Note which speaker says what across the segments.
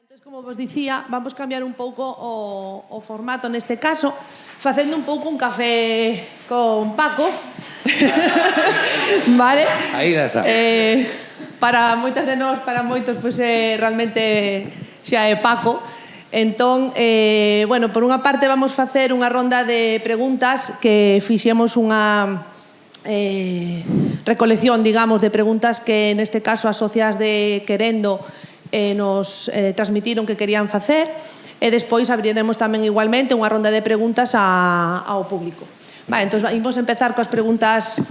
Speaker 1: Entón, como vos dicía, vamos cambiar un pouco o formato neste caso, facendo un pouco un café con Paco. Vale?
Speaker 2: Aí la está.
Speaker 1: Para moitas de nós, para moitos, pois realmente xa é Paco. Entón, bueno, por unha parte vamos facer unha ronda de preguntas que fixemos unha recolección, digamos, de preguntas que neste caso as socias de Querendo nos transmitiron que querían facer e despois abriremos tamén igualmente unha ronda de preguntas ao público. Vale, entón, imos empezar coas preguntas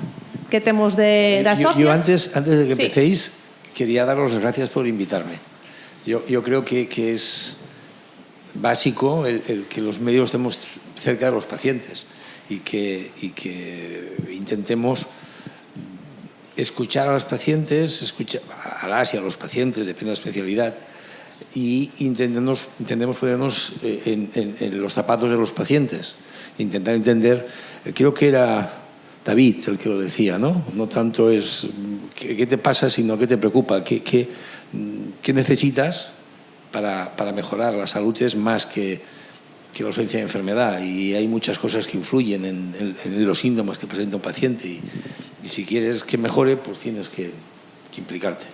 Speaker 1: que temos das socias.
Speaker 2: Yo antes de que empecéis, quería daros las gracias por invitarme. Yo creo que es básico el que los medios estemos cerca de los pacientes y que intentemos escuchar a los pacientes, escuchar a las y a los pacientes, depende de la especialidad, y intentemos ponernos en los zapatos de los pacientes, intentar entender. Creo que era David el que lo decía, ¿no? No tanto es qué te pasa, sino qué te preocupa, qué necesitas para mejorar la salud, es más que la ausencia de enfermedad, y hay muchas cosas que influyen en los síntomas que presenta un paciente, y si quieres que mejore, pues tienes que implicarte.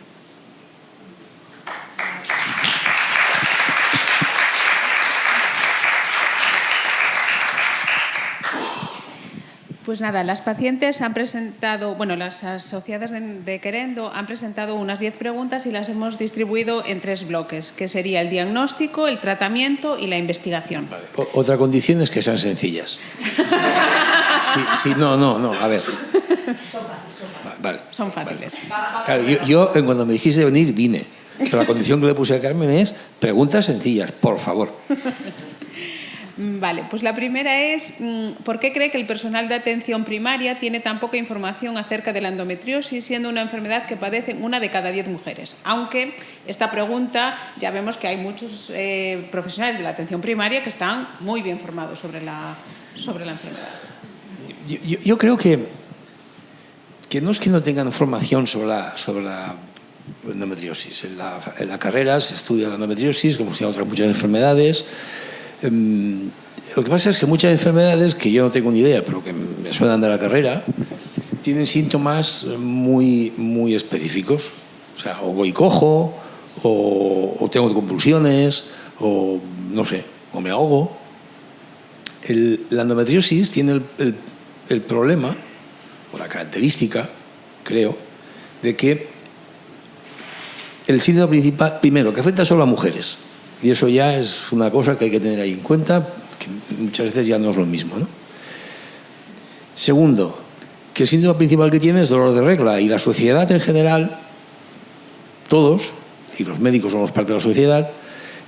Speaker 3: Pues nada, las pacientes han presentado, bueno, las asociadas de Querendo han presentado unas 10 preguntas y las hemos distribuido en 3 bloques, que sería el diagnóstico, el tratamiento y la investigación.
Speaker 2: Vale. Otra condición es que sean sencillas. No, a ver. Vale.
Speaker 3: Son fáciles.
Speaker 2: Vale. Claro, yo cuando me dijiste venir, vine. Pero la condición que le puse a Carmen es preguntas sencillas, por favor.
Speaker 3: Vale, pues la primera es, ¿por qué cree que el personal de atención primaria tiene tan poca información acerca de la endometriosis, siendo una enfermedad que padecen 1 de cada 10 mujeres? Aunque esta pregunta ya vemos que hay muchos profesionales de la atención primaria que están muy bien formados sobre la enfermedad.
Speaker 2: Yo creo que no es que no tengan formación sobre la endometriosis. En la carrera se estudia la endometriosis, como se llama otras muchas enfermedades. Lo que pasa es que muchas enfermedades, que yo no tengo ni idea, pero que me suenan de la carrera, tienen síntomas muy, muy específicos. O sea, o voy cojo, o tengo convulsiones, o no sé, o me ahogo. La endometriosis tiene el problema, o la característica, creo, de que el síntoma principal, primero, que afecta solo a mujeres. Y eso ya es una cosa que hay que tener ahí en cuenta, que muchas veces ya no es lo mismo, ¿no? Segundo, que el síntoma principal que tiene es dolor de regla, y la sociedad en general, todos, y los médicos somos parte de la sociedad,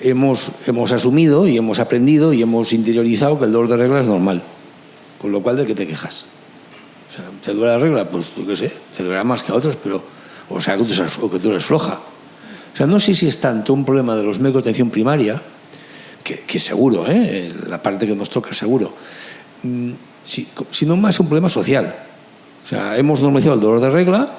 Speaker 2: hemos asumido y hemos aprendido y hemos interiorizado que el dolor de regla es normal. Con lo cual, ¿de qué te quejas? O sea, ¿te duele la regla? Pues yo qué sé, te duele más que a otras, pero, o sea, que tú eres floja. O sea, no sé si es tanto un problema de los médicos de atención primaria, que seguro, la parte que nos toca seguro, sino más un problema social. O sea, hemos normalizado el dolor de regla,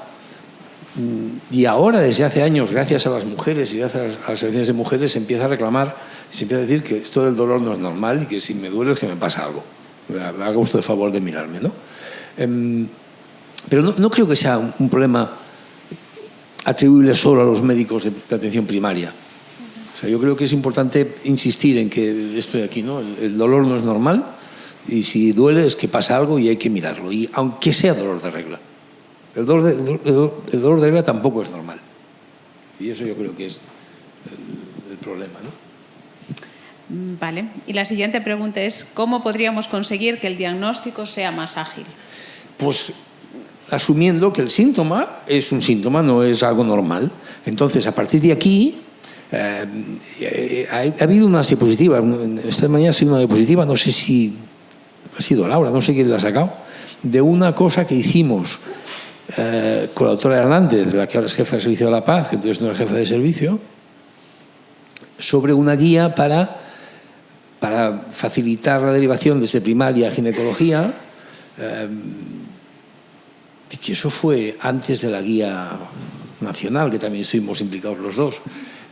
Speaker 2: y ahora, desde hace años, gracias a las mujeres y gracias a las asociaciones de mujeres, se empieza a reclamar, se empieza a decir que esto del dolor no es normal y que si me duele es que me pasa algo. Haga usted el favor de mirarme, ¿no? Pero no creo que sea un problema atribuible solo a los médicos de atención primaria. O sea, yo creo que es importante insistir en que esto de aquí, ¿no? El dolor no es normal, y si duele es que pasa algo y hay que mirarlo, y aunque sea dolor de regla. El dolor de regla tampoco es normal. Y eso yo creo que es el problema, ¿no?
Speaker 3: Vale. Y la siguiente pregunta es, ¿cómo podríamos conseguir que el diagnóstico sea más ágil?
Speaker 2: Pues asumiendo que el síntoma es un síntoma, no es algo normal. Entonces, a partir de aquí, ha habido unas diapositivas. Esta mañana ha sido una diapositiva, no sé si ha sido Laura, no sé quién la ha sacado, de una cosa que hicimos con la doctora Hernández, la que ahora es jefa de servicio de la paz, que entonces no era jefa de servicio, sobre una guía para facilitar la derivación desde primaria a ginecología, que eso fue antes de la guía nacional, que también estuvimos implicados los dos.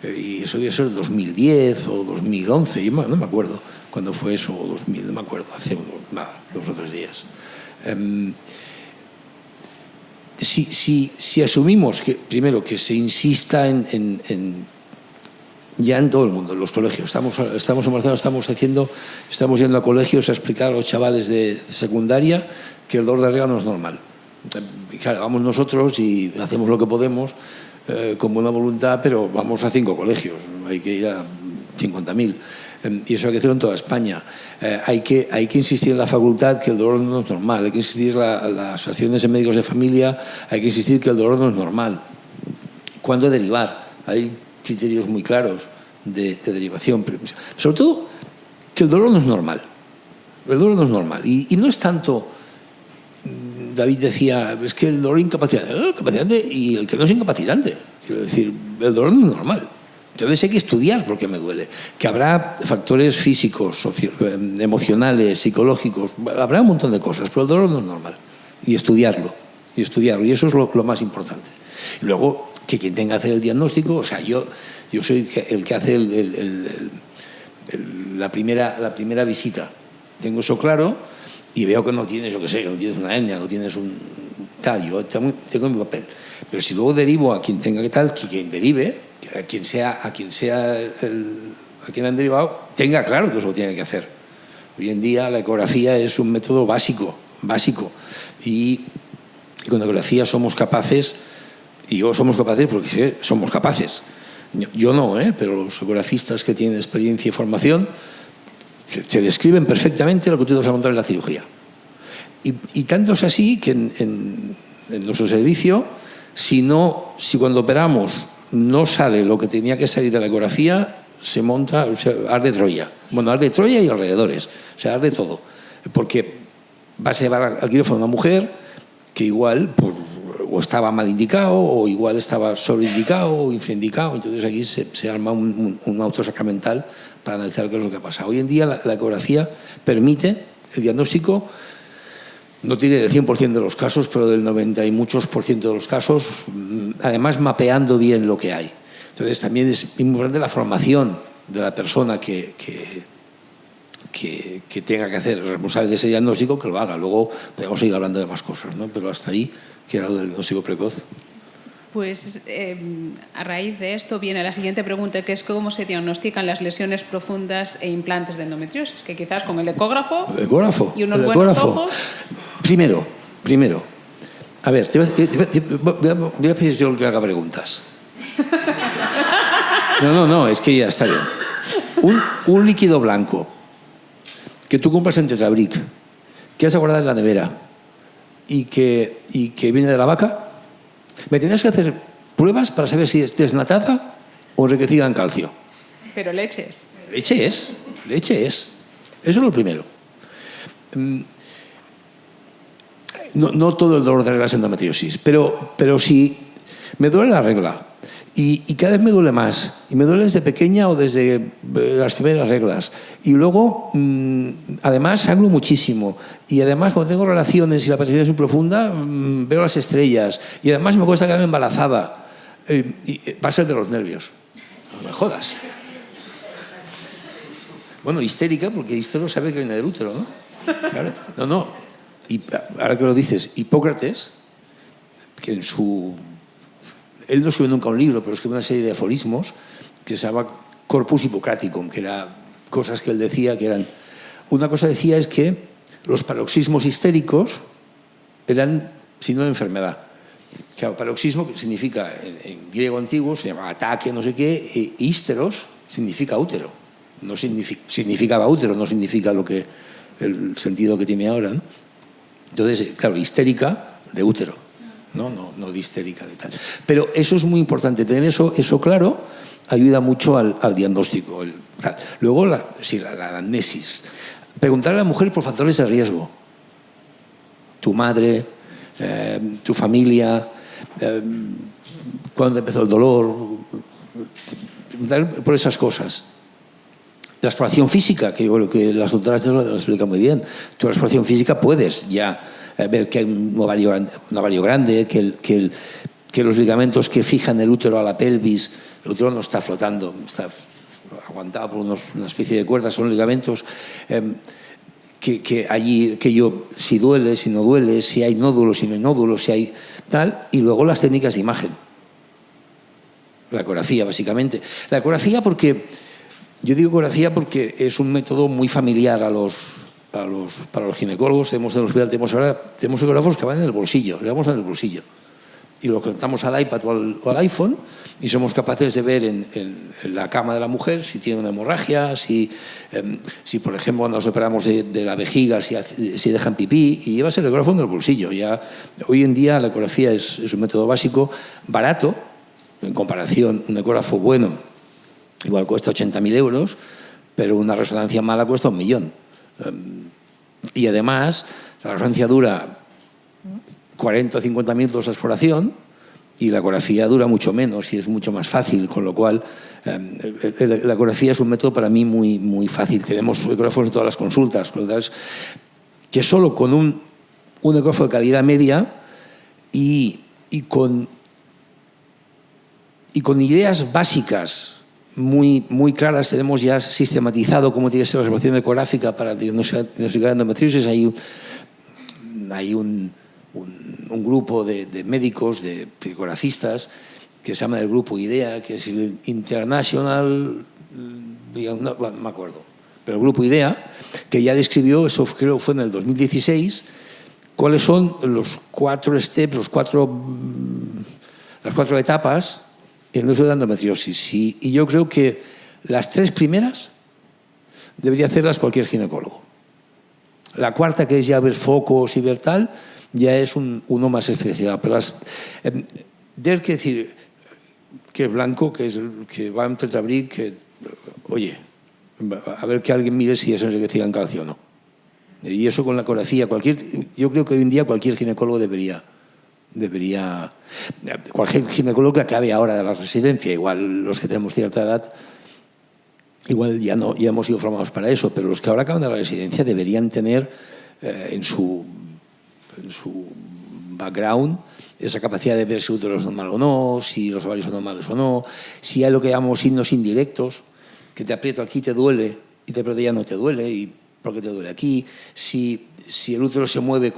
Speaker 2: Y eso debe ser 2010 o 2011, no me acuerdo cuándo fue eso, o 2000, no me acuerdo, hace 2 o 3 días. Si asumimos que, primero, que se insista ya en todo el mundo, en los colegios, estamos embarazados, estamos yendo a colegios a explicar a los chavales de secundaria que el dolor de regla no es normal. Claro, vamos nosotros y hacemos lo que podemos con buena voluntad, pero vamos a 5 colegios, hay que ir a 50.000. Y eso hay que hacerlo en toda España. Hay que insistir en la facultad que el dolor no es normal, hay que insistir en las asociaciones de médicos de familia, hay que insistir que el dolor no es normal. ¿Cuándo derivar? Hay criterios muy claros de derivación. Sobre todo, que el dolor no es normal. El dolor no es normal. Y no es tanto... David decía, es que el dolor es incapacitante y el que no es incapacitante. Quiero decir, el dolor no es normal. Entonces hay que estudiar por qué me duele. Que habrá factores físicos, emocionales, psicológicos, habrá un montón de cosas, pero el dolor no es normal. Y estudiarlo. Y eso es lo más importante. Y luego, que quien tenga que hacer el diagnóstico, o sea, yo soy el que hace la primera visita. Tengo eso claro. Y veo que no tienes, no tienes una hernia, no tienes un tal, yo tengo mi papel. Pero si luego derivo a quien tenga que tal, que quien derive, a quien han derivado, tenga claro que eso lo tiene que hacer. Hoy en día la ecografía es un método básico. Y con la ecografía somos capaces, y somos capaces porque somos capaces. Yo no, pero los ecografistas que tienen experiencia y formación se describen perfectamente lo que tú vas a montar en la cirugía. Y tanto es así que en nuestro servicio, si cuando operamos no sale lo que tenía que salir de la ecografía, arde Troya. Bueno, arde Troya y alrededores. O sea, arde todo. Porque vas a llevar al quirófano a una mujer que igual pues, o estaba mal indicado, o igual estaba sobreindicado o infraindicado. Entonces aquí se arma un auto sacramental para analizar qué es lo que pasa. Hoy en día la ecografía permite el diagnóstico, no tiene del 100% de los casos, pero del 90 y muchos % de los casos, además mapeando bien lo que hay. Entonces también es importante la formación de la persona que tenga que hacer, responsable de ese diagnóstico, que lo haga. Luego podemos seguir hablando de más cosas, ¿no? Pero hasta ahí, que era lo del diagnóstico precoz.
Speaker 3: Pues a raíz de esto viene la siguiente pregunta, que es cómo se diagnostican las lesiones profundas e implantes de endometriosis, que quizás con el ecógrafo y unos buenos ojos...
Speaker 2: Primero, a ver, voy a pedir yo que haga preguntas. No, es que ya está bien. Un líquido blanco que tú compras en Tetrabric, que has guardado en la nevera y que viene de la vaca, me tendrás que hacer pruebas para saber si es desnatada o enriquecida en calcio.
Speaker 3: Pero leches.
Speaker 2: Leche es. Eso es lo primero. No todo el dolor de regla es endometriosis, pero si me duele la regla y cada vez me duele más, y me duele desde pequeña o desde las primeras reglas, y luego además sangro muchísimo, y además cuando tengo relaciones y la penetración es muy profunda, veo las estrellas, y además me cuesta quedarme embarazada, y va a ser de los nervios. No me jodas. Bueno, histérica, porque histero sabe que viene del útero, ¿no? Claro. No. Y ahora que lo dices, Hipócrates, que él no escribió nunca un libro, pero escribió una serie de aforismos que se llama Corpus Hippocraticum, que eran cosas que él decía que eran... Una cosa decía es que los paroxismos histéricos eran signo de enfermedad. Claro, paroxismo significa, en griego antiguo, se llama ataque, no sé qué, e hísteros significa útero. No significaba útero, no significa el sentido que tiene ahora, ¿no? Entonces, claro, histérica de útero, no de histérica de tal. Pero eso es muy importante, tener eso claro ayuda mucho al diagnóstico. Luego, la anamnesis. Preguntar a la mujer por factores de riesgo. Tu madre, tu familia, cuándo empezó el dolor, por esas cosas. La exploración física, que que las doctoras lo explican muy bien. Tu exploración física puedes ya ver que hay un ovario grande, que que los ligamentos que fijan el útero a la pelvis, el útero no está flotando, está aguantado por una especie de cuerdas, son ligamentos que allí, si duele, si no duele, si hay nódulos, si no hay nódulos, si hay tal, y luego las técnicas de imagen. La ecografía, básicamente. La ecografía yo digo ecografía porque es un método muy familiar para los ginecólogos. Tenemos ecógrafos que van en el bolsillo, le damos en el bolsillo. Y lo conectamos al iPad o al iPhone y somos capaces de ver en la cama de la mujer si tiene una hemorragia, si por ejemplo, cuando nos operamos de la vejiga, si dejan pipí, y llevas el ecógrafo en el bolsillo. Ya, hoy en día la ecografía es un método básico, barato, en comparación, un ecógrafo bueno igual cuesta 80.000 euros, pero una resonancia mala cuesta 1 millón. Y además, la resonancia dura 40 o 50 minutos la exploración y la ecografía dura mucho menos y es mucho más fácil, con lo cual la ecografía es un método para mí muy, muy fácil. Tenemos ecógrafos en todas las consultas, que solo con un ecógrafo de calidad media y con ideas básicas muy, muy claras, tenemos ya sistematizado cómo tiene que ser la observación ecográfica para diagnosticar endometriosis. Hay un grupo de médicos, de ecografistas, que se llama el grupo IDEA, que es el International, no me acuerdo, pero el grupo IDEA, que ya describió, eso creo fue en el 2016, cuáles son los 4 steps, las 4 etapas en el uso de endometriosis. Y yo creo que las 3 primeras debería hacerlas cualquier ginecólogo. La 4ª, que es ya ver focos y ver tal, ya es uno más especializado. Pero que decir que blanco, que va en tetrabric, que, oye, a ver que alguien mire si es enriquecida en calcio o no. Y eso con la ecografía, yo creo que hoy en día cualquier ginecólogo debería cualquier ginecólogo que acabe ahora de la residencia, igual los que tenemos cierta edad, igual ya hemos sido formados para eso, pero los que ahora acaban de la residencia deberían tener en su background esa capacidad de ver si el útero es normal o no, si los ovarios son normales o no, si hay lo que llamamos signos indirectos, que te aprieto aquí te duele y te aprieto ya no te duele, y por qué te duele aquí, si el útero se mueve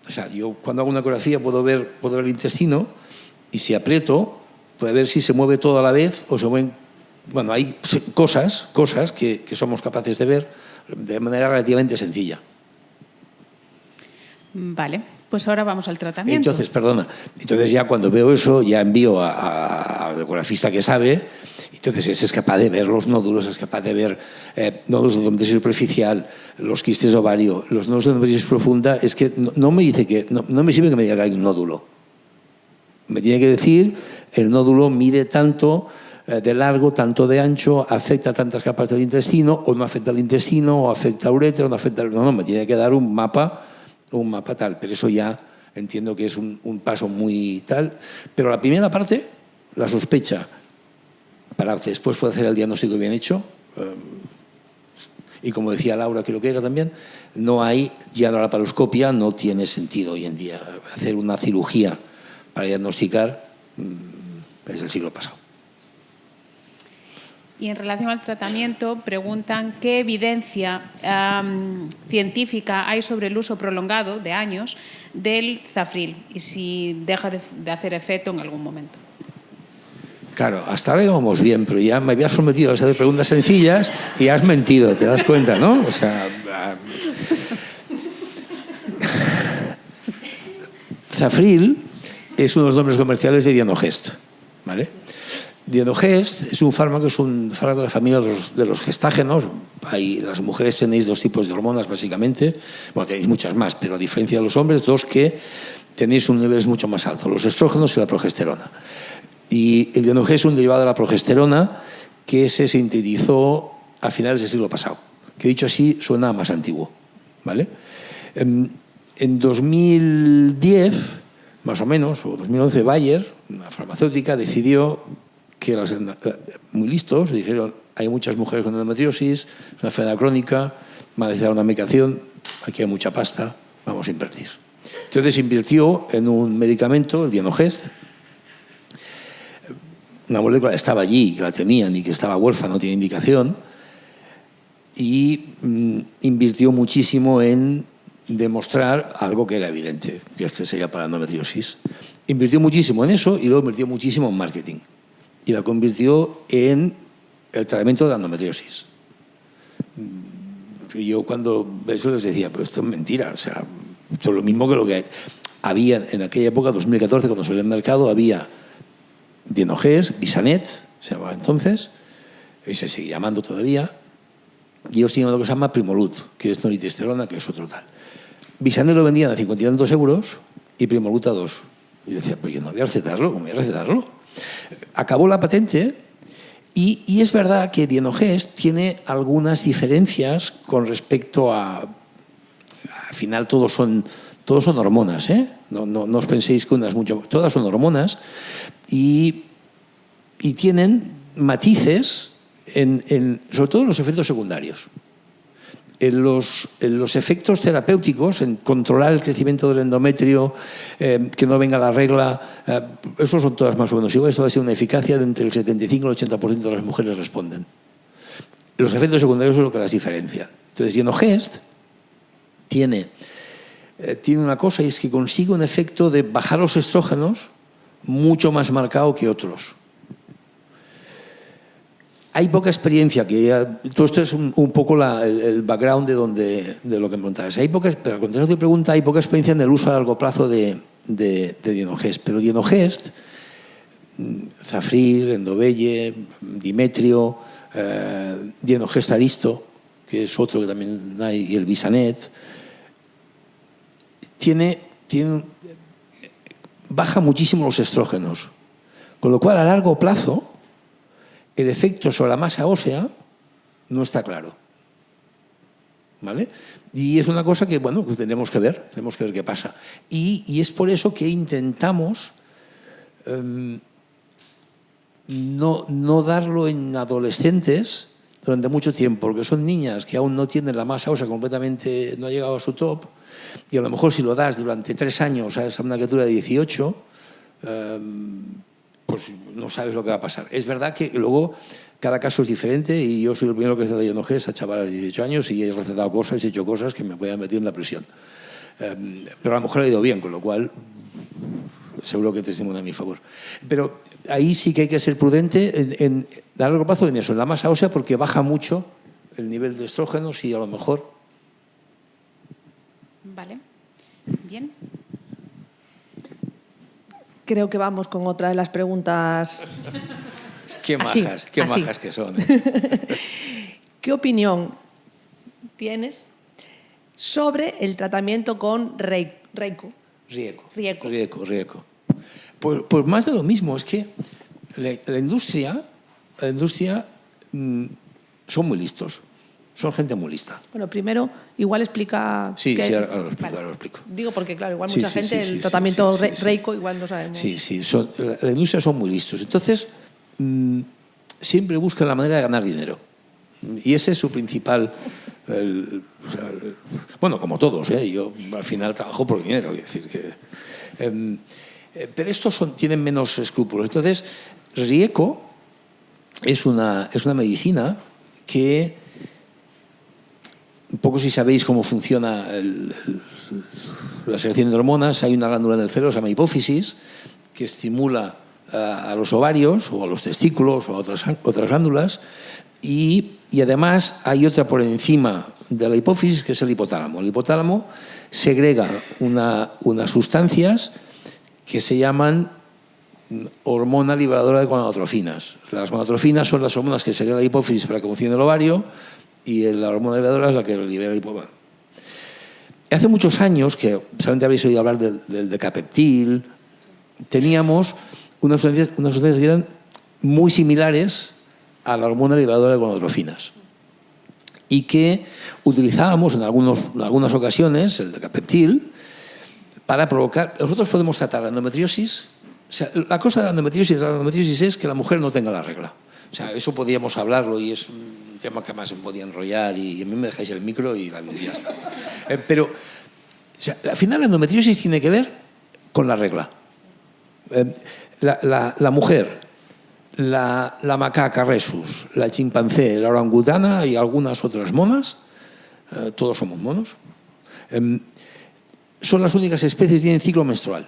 Speaker 2: o sea, yo cuando hago una ecografía puedo ver el intestino y si aprieto puedo ver si se mueve todo a la vez o se mueven. Bueno, hay cosas que somos capaces de ver de manera relativamente sencilla.
Speaker 3: Vale, pues ahora vamos al tratamiento.
Speaker 2: Entonces ya cuando veo eso ya envío al ecografista que sabe. Entonces ese es capaz de ver los nódulos, es capaz de ver nódulos de endometriosis superficial, los quistes de ovario, los nódulos de endometriosis profunda. Es que no me dice no me sirve que me diga que hay un nódulo. Me tiene que decir el nódulo mide tanto de largo, tanto de ancho, afecta a tantas capas del intestino, o no afecta al intestino, o afecta al uretra, o no afecta no, me tiene que dar un mapa tal. Pero eso ya entiendo que es un paso muy tal. Pero la primera parte, la sospecha, para después poder hacer el diagnóstico bien hecho. Y como decía Laura, creo que era también, ya la laparoscopia no tiene sentido hoy en día. Hacer una cirugía para diagnosticar es el siglo pasado.
Speaker 3: Y en relación al tratamiento, preguntan qué evidencia científica hay sobre el uso prolongado de años del Zafril y si deja de hacer efecto en algún momento.
Speaker 2: Claro, hasta ahora íbamos bien, pero ya me habías prometido hacer preguntas sencillas y has mentido, te das cuenta, ¿no? O sea, Zafril es uno de los nombres comerciales de Dienogest, ¿vale? Dienogest es un fármaco de la familia de los gestágenos. Las mujeres tenéis 2 tipos de hormonas, básicamente. Bueno, tenéis muchas más, pero a diferencia de los hombres, 2 que tenéis un nivel mucho más alto, los estrógenos y la progesterona. Y el Dienogest es un derivado de la progesterona que se sintetizó a finales del siglo pasado, que dicho así suena más antiguo, ¿vale? En 2010, más o menos, o 2011, Bayer, una farmacéutica, decidió que muy listos, dijeron, hay muchas mujeres con endometriosis, es una enfermedad crónica, va a necesitar una medicación, aquí hay mucha pasta, vamos a invertir. Entonces invirtió en un medicamento, el Dienogest, una molécula estaba allí, que la tenían y que estaba huérfana, no tiene indicación, y invirtió muchísimo en demostrar algo que era evidente, que es que sería para la endometriosis. Invirtió muchísimo en eso y luego invirtió muchísimo en marketing. Y la convirtió en el tratamiento de la endometriosis. Y yo cuando eso les decía, pero esto es mentira, o sea, esto es lo mismo que lo que había en aquella época, 2014, cuando salió al mercado, había Dienogés, Bisanet, se llamaba entonces, y se sigue llamando todavía, y ellos tienen lo que se llama Primolut, que es noritesterona, que es otro tal. Bisanet lo vendían a 50 y tantos euros y Primolut a 2. Y yo decía, pero yo no voy a recetarlo, ¿cómo voy a recetarlo? Acabó la patente y es verdad que Dienogés tiene algunas diferencias con respecto a... Al final todos son hormonas, ¿eh? No os penséis que unas mucho... Todas son hormonas y tienen matices sobre todo en los efectos secundarios. En los efectos terapéuticos, en controlar el crecimiento del endometrio, que no venga la regla, esos son todas más o menos iguales. Esto va a ser una eficacia de entre el 75 y el 80% de las mujeres responden. Los efectos secundarios son lo que las diferencian. Entonces, Dienogest tiene una cosa, y es que consigue un efecto de bajar los estrógenos mucho más marcado que otros. Hay poca experiencia, todo esto es un poco el background de lo que me preguntabas. Pero al contestar tu pregunta, hay poca experiencia en el uso a largo plazo de Dienogest. Pero Dienogest, Zafril, Endovelle, Dimetrio, Dienogest Aristo, que es otro que también hay, y el Bisanet, baja muchísimo los estrógenos. Con lo cual, a largo plazo, el efecto sobre la masa ósea no está claro. ¿Vale? Y es una cosa que, bueno, que tenemos que ver qué pasa. Y es por eso que intentamos no darlo en adolescentes durante mucho tiempo, porque son niñas que aún no tienen la masa ósea completamente, no ha llegado a su top, y a lo mejor si lo das durante 3 años a una criatura de 18, pues no sabes lo que va a pasar. Es verdad que luego cada caso es diferente y yo soy el primero que he recetado Dienogest a chavalas de 18 años y he recetado cosas, he hecho cosas que me puedan meter en la prisión. Pero a lo mejor ha ido bien, con lo cual seguro que testimonio a mi favor. Pero ahí sí que hay que ser prudente a largo plazo en eso, en la masa ósea, porque baja mucho el nivel de estrógenos y a lo mejor...
Speaker 3: Vale. Bien.
Speaker 1: Creo que vamos con otra de las preguntas.
Speaker 2: Qué majas, qué majas que son.
Speaker 1: ¿Qué opinión tienes sobre el tratamiento con Rieco?
Speaker 2: Pues más de lo mismo, es que la industria son muy listos, son gente muy lista.
Speaker 1: Bueno, primero, igual explica...
Speaker 2: Sí, ahora lo explico.
Speaker 1: Digo porque, claro, igual mucha gente, el tratamiento Rieco igual no sabemos.
Speaker 2: Sí, la industria son muy listos. Entonces, siempre buscan la manera de ganar dinero. Y ese es su principal... bueno, como todos, yo al final trabajo por dinero, es decir que... pero estos tienen menos escrúpulos. Entonces, Rieco es una medicina que... Un poco si sabéis cómo funciona la secreción de hormonas, hay una glándula en el cerebro, se llama hipófisis, que estimula a los ovarios o a los testículos o a otras glándulas, y además hay otra por encima de la hipófisis, que es el hipotálamo. El hipotálamo segrega unas sustancias que se llaman hormona liberadora de gonadotrofinas. Las gonadotrofinas son las hormonas que segrega la hipófisis para que funcione el ovario, y la hormona liberadora es la que libera el hipotálamo. Hace muchos años, que seguramente habréis oído hablar del decapeptil, teníamos unas sustancias que eran muy similares a la hormona liberadora de gonadotrofinas y que utilizábamos en algunas ocasiones, el decapeptil, para provocar... Nosotros podemos tratar la endometriosis. O sea, la cosa de la endometriosis es que la mujer no tenga la regla. O sea, eso podíamos hablarlo y es un tema que además se podía enrollar y a mí me dejáis el micro y ya está. Pero, o sea, al final la endometriosis tiene que ver con la regla. La mujer la macaca rhesus, la chimpancé, la orangutana y algunas otras monas, todos somos monos, son las únicas especies que tienen ciclo menstrual.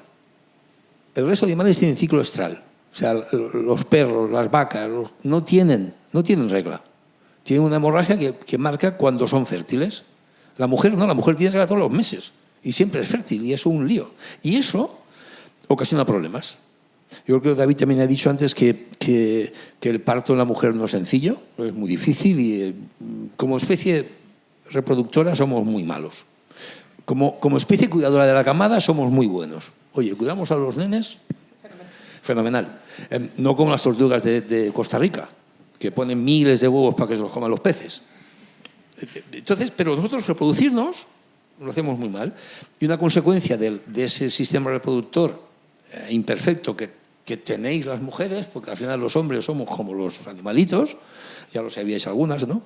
Speaker 2: El resto de animales tienen ciclo estral. O sea, los perros, las vacas, no tienen regla. Tienen una hemorragia que marca cuando son fértiles. La mujer no, la mujer tiene regla todos los meses y siempre es fértil y eso es un lío. Y eso ocasiona problemas. Yo creo que David también ha dicho antes que el parto en la mujer no es sencillo, es muy difícil y como especie reproductora somos muy malos. Como especie cuidadora de la camada somos muy buenos. Oye, cuidamos a los nenes, fenomenal. No como las tortugas de Costa Rica, que ponen miles de huevos para que se los coman los peces. Entonces, pero nosotros reproducirnos lo hacemos muy mal. Y una consecuencia de ese sistema reproductor imperfecto que tenéis las mujeres, porque al final los hombres somos como los animalitos, ya lo sabíais algunas, ¿no?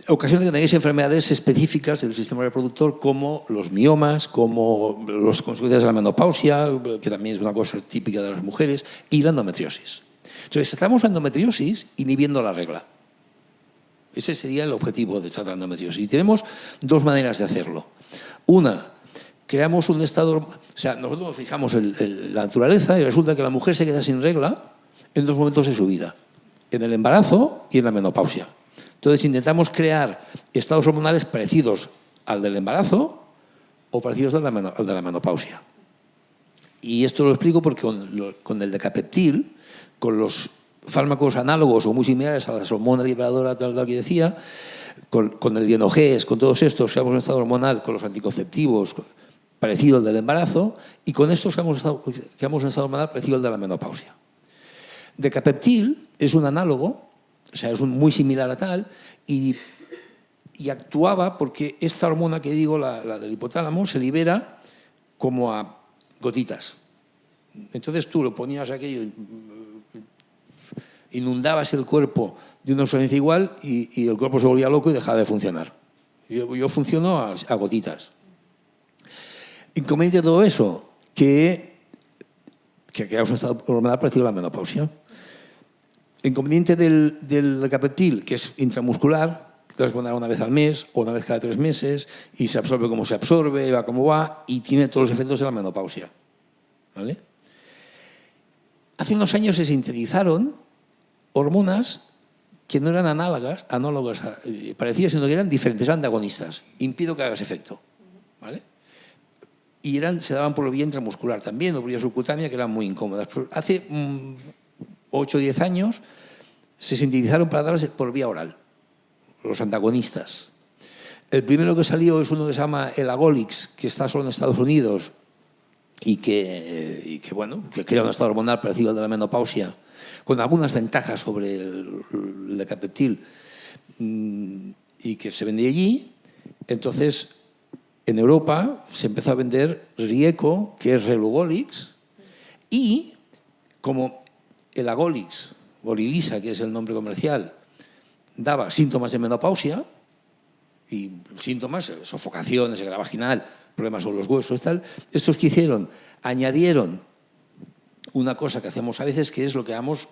Speaker 2: Ocasiona que tengáis enfermedades específicas del sistema reproductor como los miomas, como las consecuencias de la menopausia, que también es una cosa típica de las mujeres, y la endometriosis. Entonces, tratamos la endometriosis inhibiendo la regla. Ese sería el objetivo de tratar la endometriosis. Y tenemos dos maneras de hacerlo. Una, creamos un estado... O sea, nosotros nos fijamos en la naturaleza y resulta que la mujer se queda sin regla en dos momentos de su vida. En el embarazo y en la menopausia. Entonces intentamos crear estados hormonales parecidos al del embarazo o parecidos al de la menopausia. Y esto lo explico porque con el decapeptil, con los fármacos análogos o muy similares a la hormona liberadora tal que decía, con el dienogés, con todos estos, creamos un estado hormonal con los anticonceptivos parecido al del embarazo y con estos creamos un estado hormonal parecido al de la menopausia. Decapeptil es un análogo, o sea, es muy similar a tal, y actuaba porque esta hormona que digo, la del hipotálamo, se libera como a gotitas. Entonces tú lo ponías aquello, inundabas el cuerpo de una sustancia igual y el cuerpo se volvía loco y dejaba de funcionar. Yo funciono a gotitas. Inconveniente de todo eso, que creamos un estado hormonal parecido a la menopausia. Inconveniente del decapeptil, que es intramuscular, que te vas a poner una vez al mes o una vez cada 3 meses y se absorbe como se absorbe, va como va y tiene todos los efectos de la menopausia. ¿Vale? Hace unos años se sintetizaron hormonas que no eran análogas parecidas, sino que eran diferentes, eran antagonistas. Impido que hagas efecto. ¿Vale? Y se daban por vía intramuscular también, o por vía subcutánea, que eran muy incómodas. Pero hace 8 o 10 años se sintetizaron para darlas por vía oral, los antagonistas. El primero que salió es uno que se llama el Agolix, que está solo en Estados Unidos y que crea un estado hormonal parecido al de la menopausia, con algunas ventajas sobre el decapeptil y que se vende allí. Entonces, en Europa se empezó a vender Rieco, que es Relugolix, y como el Agolix, Gorilisa, que es el nombre comercial, daba síntomas de menopausia, y síntomas, sofocación, secreción vaginal, problemas sobre los huesos y tal. Estos que hicieron, añadieron una cosa que hacemos a veces, que es lo que llamamos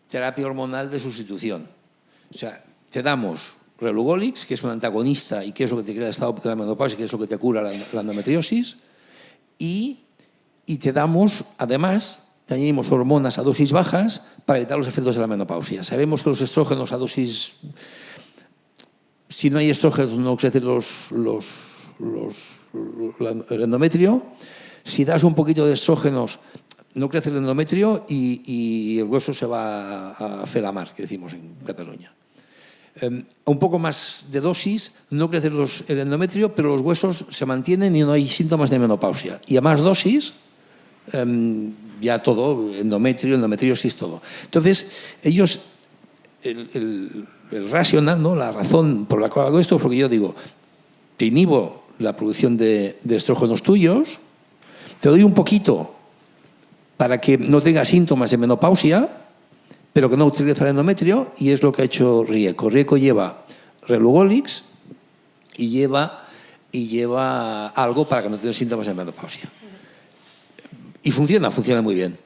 Speaker 2: terapia hormonal de sustitución. O sea, te damos Relugolix, que es un antagonista y que es lo que te crea el estado de la menopausia, que es lo que te cura la endometriosis, y te damos, además, te añadimos hormonas a dosis bajas para evitar los efectos de la menopausia. Sabemos que los estrógenos a dosis... Si no hay estrógenos, no crece el endometrio. Si das un poquito de estrógenos, no crece el endometrio y el hueso se va a felamar, que decimos en Cataluña. Un poco más de dosis, no crece el endometrio, pero los huesos se mantienen y no hay síntomas de menopausia. Y a más dosis, ya todo, endometriosis, todo. Entonces, ellos, el racional, ¿no? La razón por la cual hago esto es porque yo digo, te inhibo la producción de estrógenos tuyos, te doy un poquito para que no tengas síntomas de menopausia, pero que no utiliza el endometrio, y es lo que ha hecho Rieco. Rieco lleva Relugolix y lleva algo para que no tengas síntomas de menopausia. Y funciona muy bien.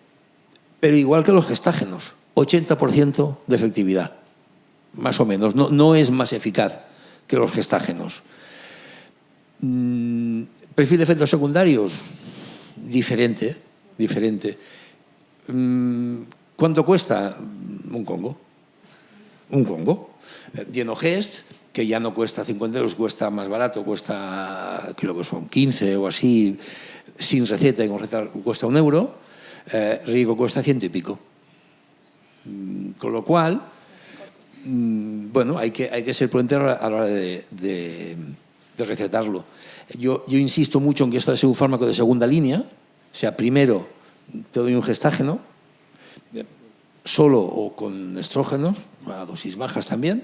Speaker 2: Pero igual que los gestágenos, 80% de efectividad, más o menos. No es más eficaz que los gestágenos. Perfil de efectos secundarios, diferente. ¿Cuánto cuesta? Un congo. Dienogest, que ya no cuesta 50 euros, cuesta más barato, cuesta, creo que son 15 o así, sin receta y con receta cuesta 1 euro. Riego cuesta 100 y pico. Con lo cual, bueno, hay que ser prudente a la hora de recetarlo. Yo insisto mucho en que esto debe ser un fármaco de segunda línea. O sea, primero te doy un gestágeno, solo o con estrógenos, a dosis bajas también,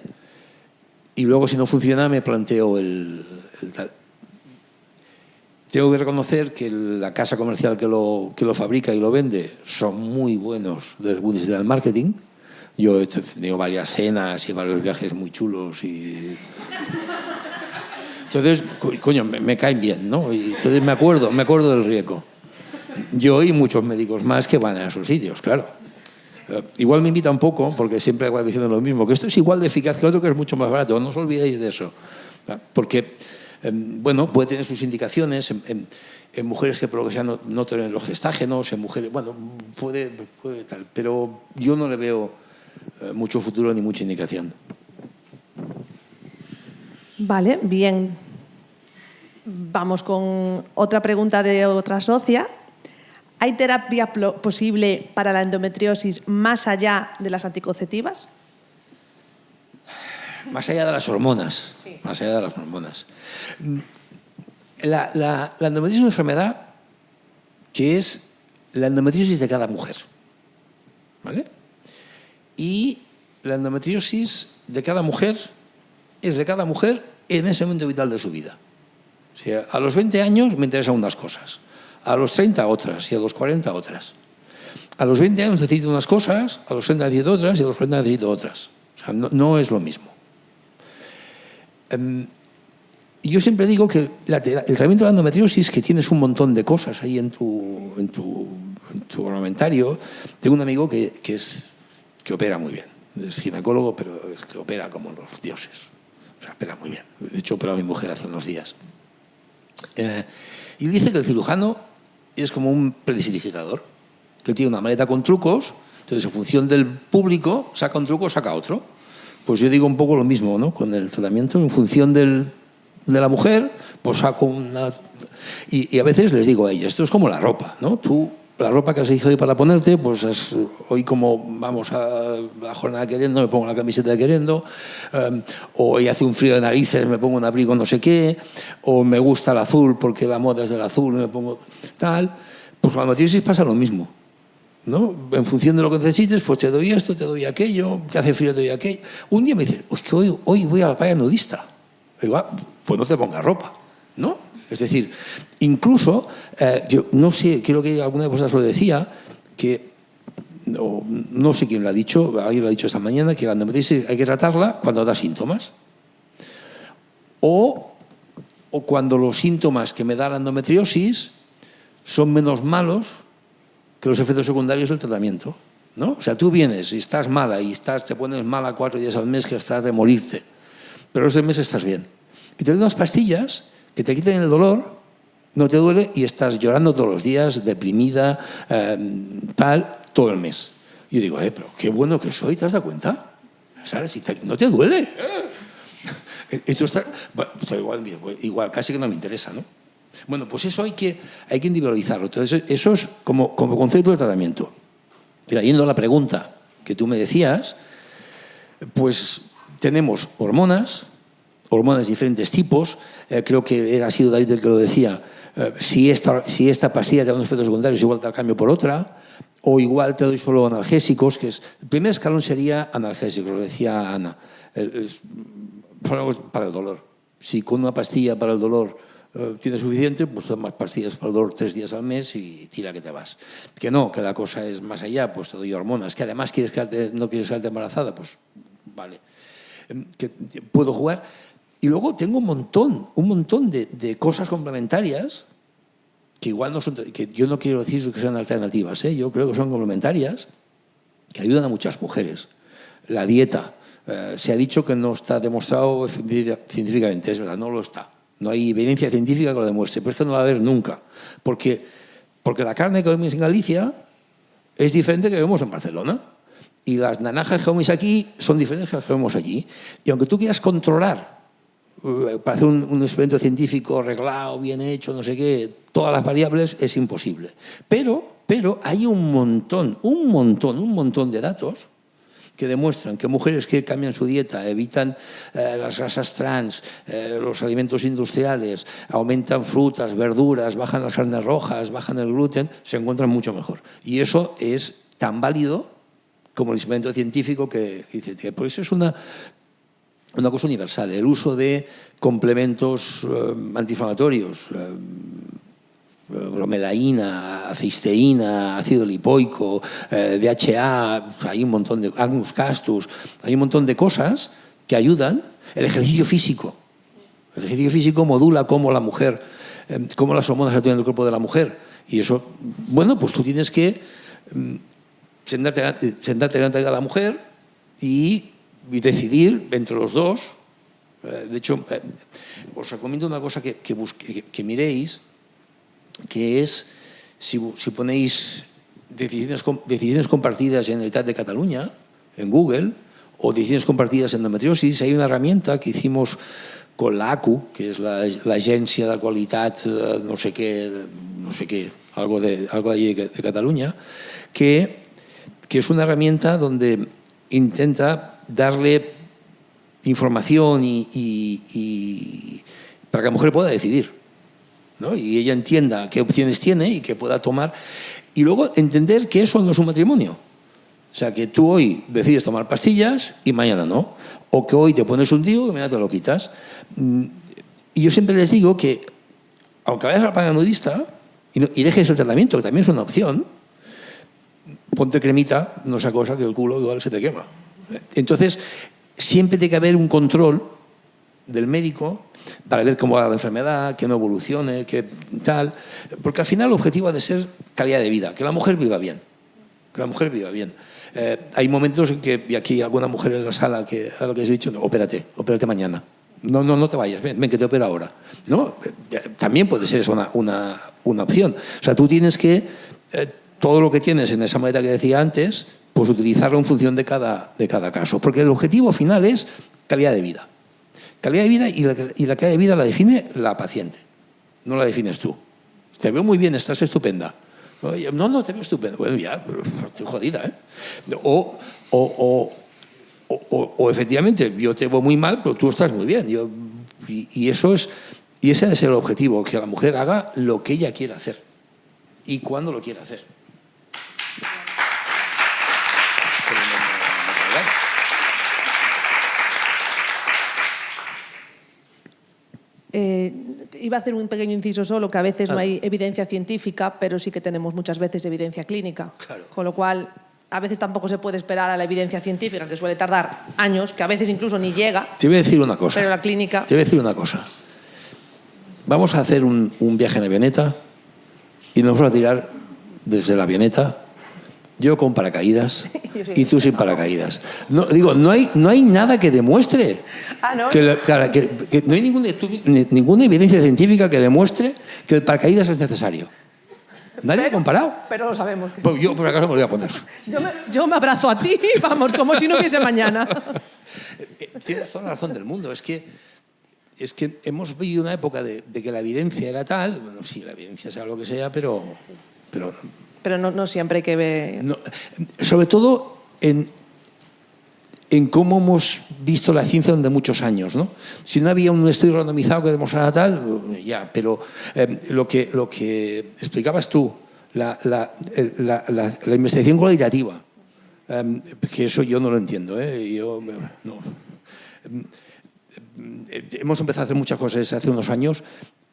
Speaker 2: y luego, si no funciona, me planteo el tal. Tengo que reconocer que la casa comercial que lo fabrica y lo vende son muy buenos desde el punto de vista del marketing. Yo he tenido varias cenas y varios viajes muy chulos y... Entonces, coño, me caen bien, ¿no? Y entonces me acuerdo del riesgo. Yo y muchos médicos más que van a esos sitios, claro. Igual me invita un poco, porque siempre voy diciendo lo mismo, que esto es igual de eficaz que otro, que es mucho más barato. No os olvidéis de eso. Porque, bueno, puede tener sus indicaciones en mujeres que por lo que sea no tienen los gestágenos, en mujeres, bueno, puede tal. Pero yo no le veo mucho futuro ni mucha indicación.
Speaker 1: Vale, bien. Vamos con otra pregunta de otra socia. ¿Hay terapia posible para la endometriosis más allá de las anticonceptivas?
Speaker 2: Más allá de las hormonas. Sí. Más allá de las hormonas. La endometriosis es una enfermedad que es la endometriosis de cada mujer. ¿Vale? Y la endometriosis de cada mujer es de cada mujer en ese momento vital de su vida. O sea, a los 20 años me interesan unas cosas, a los 30 otras y a los 40 otras. A los 20 años necesito unas cosas, a los 30 necesito otras y a los 40 necesito otras. O sea, no es lo mismo. Y yo siempre digo que el tratamiento de la endometriosis, que tienes un montón de cosas ahí en tu armamentario. Tengo un amigo que opera muy bien. Es ginecólogo, pero es que opera como los dioses. O sea, opera muy bien. De hecho, operó a mi mujer hace unos días. Y dice que el cirujano es como un predigitador, que tiene una maleta con trucos, entonces en función del público saca un truco o saca otro. Pues yo digo un poco lo mismo, ¿no? Con el tratamiento, en función de la mujer, pues saco una... Y a veces les digo a ellas, esto es como la ropa, ¿no? Tú, la ropa que has elegido hoy para ponerte, pues hoy como vamos a la jornada queriendo, me pongo la camiseta de queriendo, o hoy hace un frío de narices, me pongo un abrigo no sé qué, o me gusta el azul porque la moda es del azul, me pongo tal. Pues con la endometriosis pasa lo mismo, ¿no? En función de lo que necesites, pues te doy esto, te doy aquello, que hace frío te doy aquello. Un día me dicen, es que hoy voy a la playa nudista. Digo, pues no te pongas ropa, ¿no? Es decir, incluso, yo no sé, creo que alguna de vosotras lo decía, que no sé quién lo ha dicho, alguien lo ha dicho esta mañana, que la endometriosis hay que tratarla cuando da síntomas. O cuando los síntomas que me da la endometriosis son menos malos que los efectos secundarios del tratamiento, ¿no? O sea, tú vienes y estás mala y te pones mala 4 días al mes que estás de morirte, pero ese mes estás bien. Y te doy unas pastillas que te quiten el dolor, no te duele y estás llorando todos los días, deprimida, tal, todo el mes. Y yo digo, pero qué bueno que soy, ¿te has dado cuenta? ¿Sabes? Si no te duele. Y tú estás, bueno, igual, casi que no me interesa, ¿no? Bueno, pues eso hay que individualizarlo. Entonces, eso es como concepto de tratamiento. Mira, yendo a la pregunta que tú me decías, pues tenemos hormonas de diferentes tipos. Creo que ha sido David el que lo decía. Si esta pastilla te da unos efectos secundarios, igual te la cambio por otra, o igual te doy solo analgésicos, que es el primer escalón sería analgésicos, lo decía Ana, para el dolor. Si con una pastilla para el dolor tienes suficiente, pues tomas pastillas para el dolor 3 días al mes y tira que te vas. Que no, que la cosa es más allá, pues te doy hormonas, que además no quieres quedarte embarazada, pues vale. Que puedo jugar. Y luego tengo un montón de cosas complementarias que igual no son, que yo no quiero decir que sean alternativas, yo creo que son complementarias, que ayudan a muchas mujeres. La dieta, se ha dicho que no está demostrado científicamente, es verdad, no lo está. No hay evidencia científica que lo demuestre, pero es que no la va a haber nunca. Porque la carne que comemos en Galicia es diferente que vemos en Barcelona. Y las naranjas que comemos aquí son diferentes que las que vemos allí. Y aunque tú quieras controlar, para hacer un experimento científico arreglado, bien hecho, no sé qué, todas las variables, es imposible. Pero hay un montón de datos que demuestran que mujeres que cambian su dieta, evitan las grasas trans, los alimentos industriales, aumentan frutas, verduras, bajan las carnes rojas, bajan el gluten, se encuentran mucho mejor. Y eso es tan válido como el experimento científico que dice que por eso es una cosa universal. El uso de complementos antiinflamatorios, bromelaína, cisteína, ácido lipoico, DHA, hay un montón de Agnus castus, hay un montón de cosas que ayudan. El ejercicio físico. El ejercicio físico modula cómo la mujer, cómo las hormonas actúan en el cuerpo de la mujer. Y eso, bueno, pues tú tienes que sentarte delante de la mujer y decidir entre los dos. De hecho, os recomiendo una cosa que miréis, que es, si ponéis decisiones compartidas en el Generalitat de Cataluña, en Google, o decisiones compartidas en endometriosis, hay una herramienta que hicimos con la ACU, que es la Agencia de Qualitat, no sé qué, algo allí de Cataluña, que es una herramienta donde intenta darle información y para que la mujer pueda decidir, ¿no? Y ella entienda qué opciones tiene y que pueda tomar. Y luego entender que eso no es un matrimonio. O sea, que tú hoy decides tomar pastillas y mañana no. O que hoy te pones un DIU y mañana te lo quitas. Y yo siempre les digo que, aunque vayas al paranudista y dejes el tratamiento, que también es una opción, ponte cremita, no esa cosa que el culo igual se te quema. Entonces, siempre tiene que haber un control del médico para ver cómo va la enfermedad, que no evolucione, que tal. Porque al final el objetivo ha de ser calidad de vida, que la mujer viva bien. Que la mujer viva bien. Hay momentos en que, y aquí hay alguna mujer en la sala que a lo que has dicho, no, opérate mañana. No te vayas, ven que te opero ahora. ¿No? También puede ser eso una opción. O sea, tú tienes que, todo lo que tienes en esa maleta que decía antes, pues utilizarlo en función de cada caso. Porque el objetivo final es calidad de vida. Calidad de vida y la calidad de vida la define la paciente, no la defines tú. Te veo muy bien, estás estupenda. No, te veo estupenda. Bueno, ya, estoy jodida, ¿eh? O efectivamente, yo te veo muy mal, pero tú estás muy bien. Y ese ha de ser el objetivo, que la mujer haga lo que ella quiera hacer y cuándo lo quiera hacer.
Speaker 1: Iba a hacer un pequeño inciso solo, que a veces no hay evidencia científica, pero sí que tenemos muchas veces evidencia clínica.
Speaker 2: Claro.
Speaker 1: Con lo cual, a veces tampoco se puede esperar a la evidencia científica, que suele tardar años, que a veces incluso ni llega.
Speaker 2: Te voy a decir una cosa.
Speaker 1: Pero la clínica...
Speaker 2: Te voy a decir una cosa. Vamos a hacer un viaje en avioneta y nos vamos a tirar desde la avioneta, yo con paracaídas y tú sin paracaídas. No hay nada que demuestre.
Speaker 1: ¿no?
Speaker 2: Que no hay ninguna evidencia científica que demuestre que el paracaídas es necesario. Nadie ha comparado.
Speaker 1: Pero lo sabemos que sí.
Speaker 2: Pues yo por acaso me lo voy a poner.
Speaker 1: Yo me abrazo a ti, vamos, como si no hubiese mañana.
Speaker 2: Tienes toda la razón del mundo. Es que hemos vivido una época de que la evidencia era tal. Bueno, sí, la evidencia sea lo que sea, pero
Speaker 1: no siempre hay que ver...
Speaker 2: No, sobre todo en cómo hemos visto la ciencia durante muchos años, ¿no? Si no había un estudio randomizado que demostrara tal, ya, pero lo que explicabas tú, la investigación cualitativa, que eso yo no lo entiendo, no. Hemos empezado a hacer muchas cosas hace unos años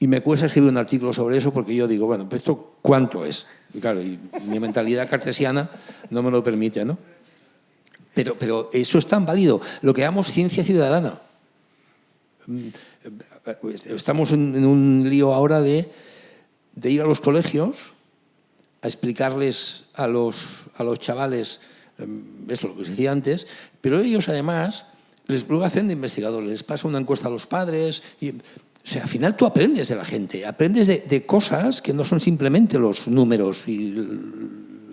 Speaker 2: y me cuesta escribir un artículo sobre eso porque yo digo, bueno, pues ¿esto cuánto es? Y claro, y mi mentalidad cartesiana no me lo permite, ¿no? Pero eso es tan válido. Lo que llamamos ciencia ciudadana. Estamos en un lío ahora de de ir a los colegios a explicarles a los chavales eso, lo que se decía antes, pero ellos además luego hacen de investigadores, les pasa una encuesta a los padres y, o sea, al final tú aprendes de la gente, aprendes de cosas que no son simplemente los números y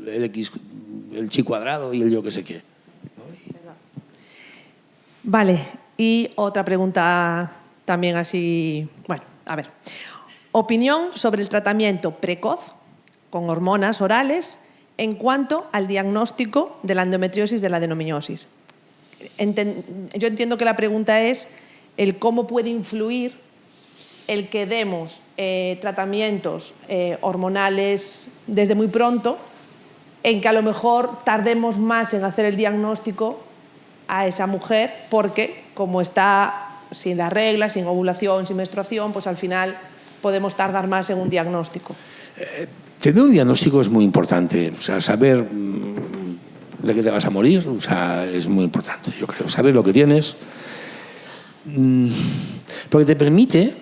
Speaker 2: el chi cuadrado y el yo que sé qué.
Speaker 1: Vale, y otra pregunta también así, bueno, a ver. Opinión sobre el tratamiento precoz con hormonas orales en cuanto al diagnóstico de la endometriosis de la adenomiosis. Yo entiendo que la pregunta es el cómo puede influir el que demos tratamientos hormonales desde muy pronto, en que a lo mejor tardemos más en hacer el diagnóstico a esa mujer, porque como está sin la regla, sin ovulación, sin menstruación, pues al final podemos tardar más en un diagnóstico.
Speaker 2: Tener un diagnóstico es muy importante, o sea, saber de qué te vas a morir, o sea, es muy importante, yo creo, saber lo que tienes, porque te permite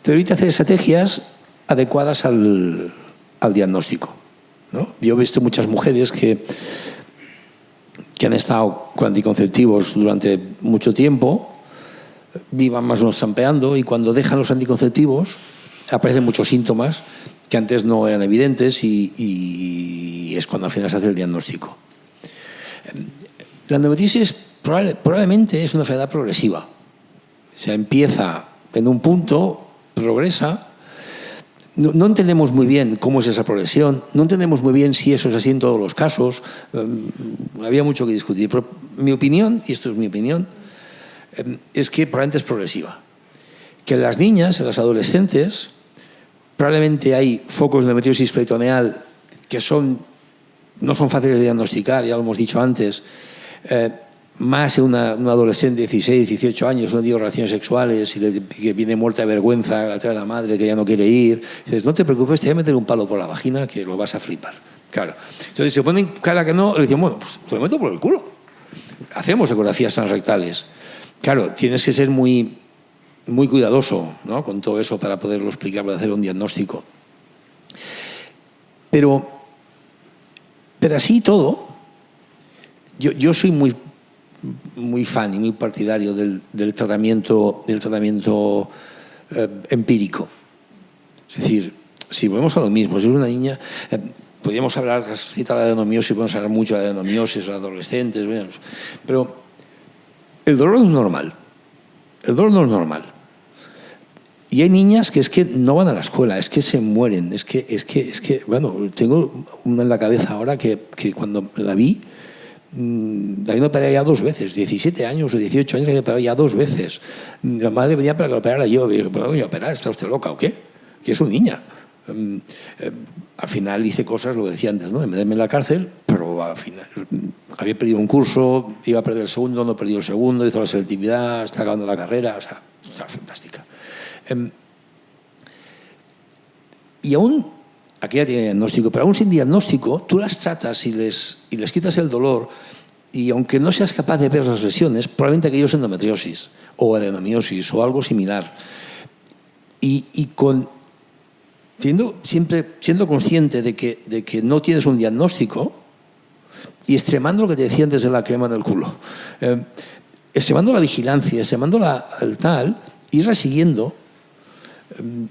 Speaker 2: hacer estrategias adecuadas al diagnóstico, ¿no? Yo he visto muchas mujeres que han estado con anticonceptivos durante mucho tiempo, vivan más o menos trampeando, y cuando dejan los anticonceptivos aparecen muchos síntomas que antes no eran evidentes y es cuando al final se hace el diagnóstico. La endometriosis probablemente es una enfermedad progresiva. O sea, empieza en un punto, progresa. No entendemos muy bien cómo es esa progresión, no entendemos muy bien si eso es así en todos los casos. Había mucho que discutir, pero mi opinión, y esto es mi opinión, es que probablemente es progresiva. Que en las niñas, en las adolescentes, probablemente hay focos de endometriosis peritoneal que no son fáciles de diagnosticar, ya lo hemos dicho antes, más en una adolescente de 16, 18 años, no tiene relaciones sexuales y que viene muerta de vergüenza, la trae la madre que ya no quiere ir. Dices, no te preocupes, te voy a meter un palo por la vagina que lo vas a flipar. Claro. Entonces se ponen cara que no, le dicen, bueno, pues te lo meto por el culo. Hacemos ecografías transrectales. Claro, tienes que ser muy cuidadoso, ¿no?, con todo eso para poderlo explicar, para hacer un diagnóstico. Pero así todo, yo soy muy fan y muy partidario del tratamiento empírico. Es decir, si volvemos a lo mismo, si es una niña, podríamos hablar, citar la adenomiosis, podemos hablar mucho de la adenomiosis, los adolescentes, pero el dolor no es normal. El dolor no es normal. Y hay niñas que es que no van a la escuela, es que se mueren, es que bueno, tengo una en la cabeza ahora que cuando la vi me operé ya 2 veces, 17 años o 18 años, me operé ya 2 veces. La madre venía para que lo operara yo, y digo, ¿pero voy a operar? ¿Está usted loca o qué? Que es una niña. Al final hice cosas, lo decía antes, ¿no?, de meterme en la cárcel, pero al final había perdido un curso, iba a perder el segundo, no perdí el segundo, hizo la selectividad, está acabando la carrera, o sea, está fantástica. Y aún, aquí ya tiene diagnóstico, pero aún sin diagnóstico, tú las tratas y les quitas el dolor, y aunque no seas capaz de ver las lesiones, probablemente aquello es endometriosis o adenomiosis o algo similar. Siempre siendo consciente de que no tienes un diagnóstico y extremando lo que te decía antes de la crema del culo, extremando la vigilancia, extremando el tal, ir resiguiendo,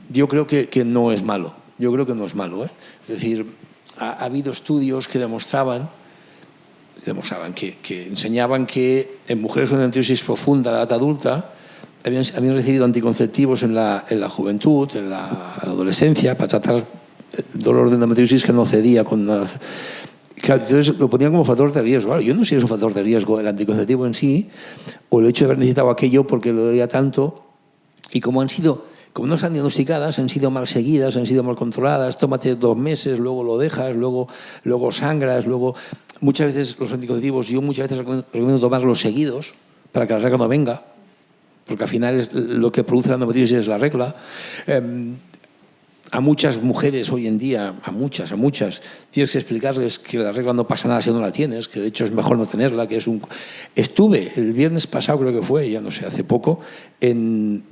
Speaker 2: yo creo que no es malo. Yo creo que no es malo, ¿eh? Es decir, ha habido estudios que demostraban que enseñaban que en mujeres con endometriosis profunda a la edad adulta habían recibido anticonceptivos en la juventud, en la adolescencia, para tratar el dolor de endometriosis que no cedía con claro, entonces lo ponían como factor de riesgo. Claro, yo no sé si es un factor de riesgo el anticonceptivo en sí o el hecho de haber necesitado aquello porque lo dolía tanto, y como no están diagnosticadas, han sido mal seguidas, han sido mal controladas, tómate 2 meses, luego lo dejas, luego sangras, luego muchas veces los anticonceptivos, yo muchas veces recomiendo tomarlos seguidos para que la regla no venga, porque al final lo que produce la endometriosis es la regla. A muchas mujeres hoy en día, a muchas, tienes que explicarles que la regla no pasa nada si no la tienes, que de hecho es mejor no tenerla, que es Estuve el viernes pasado, creo que fue, ya no sé, hace poco, en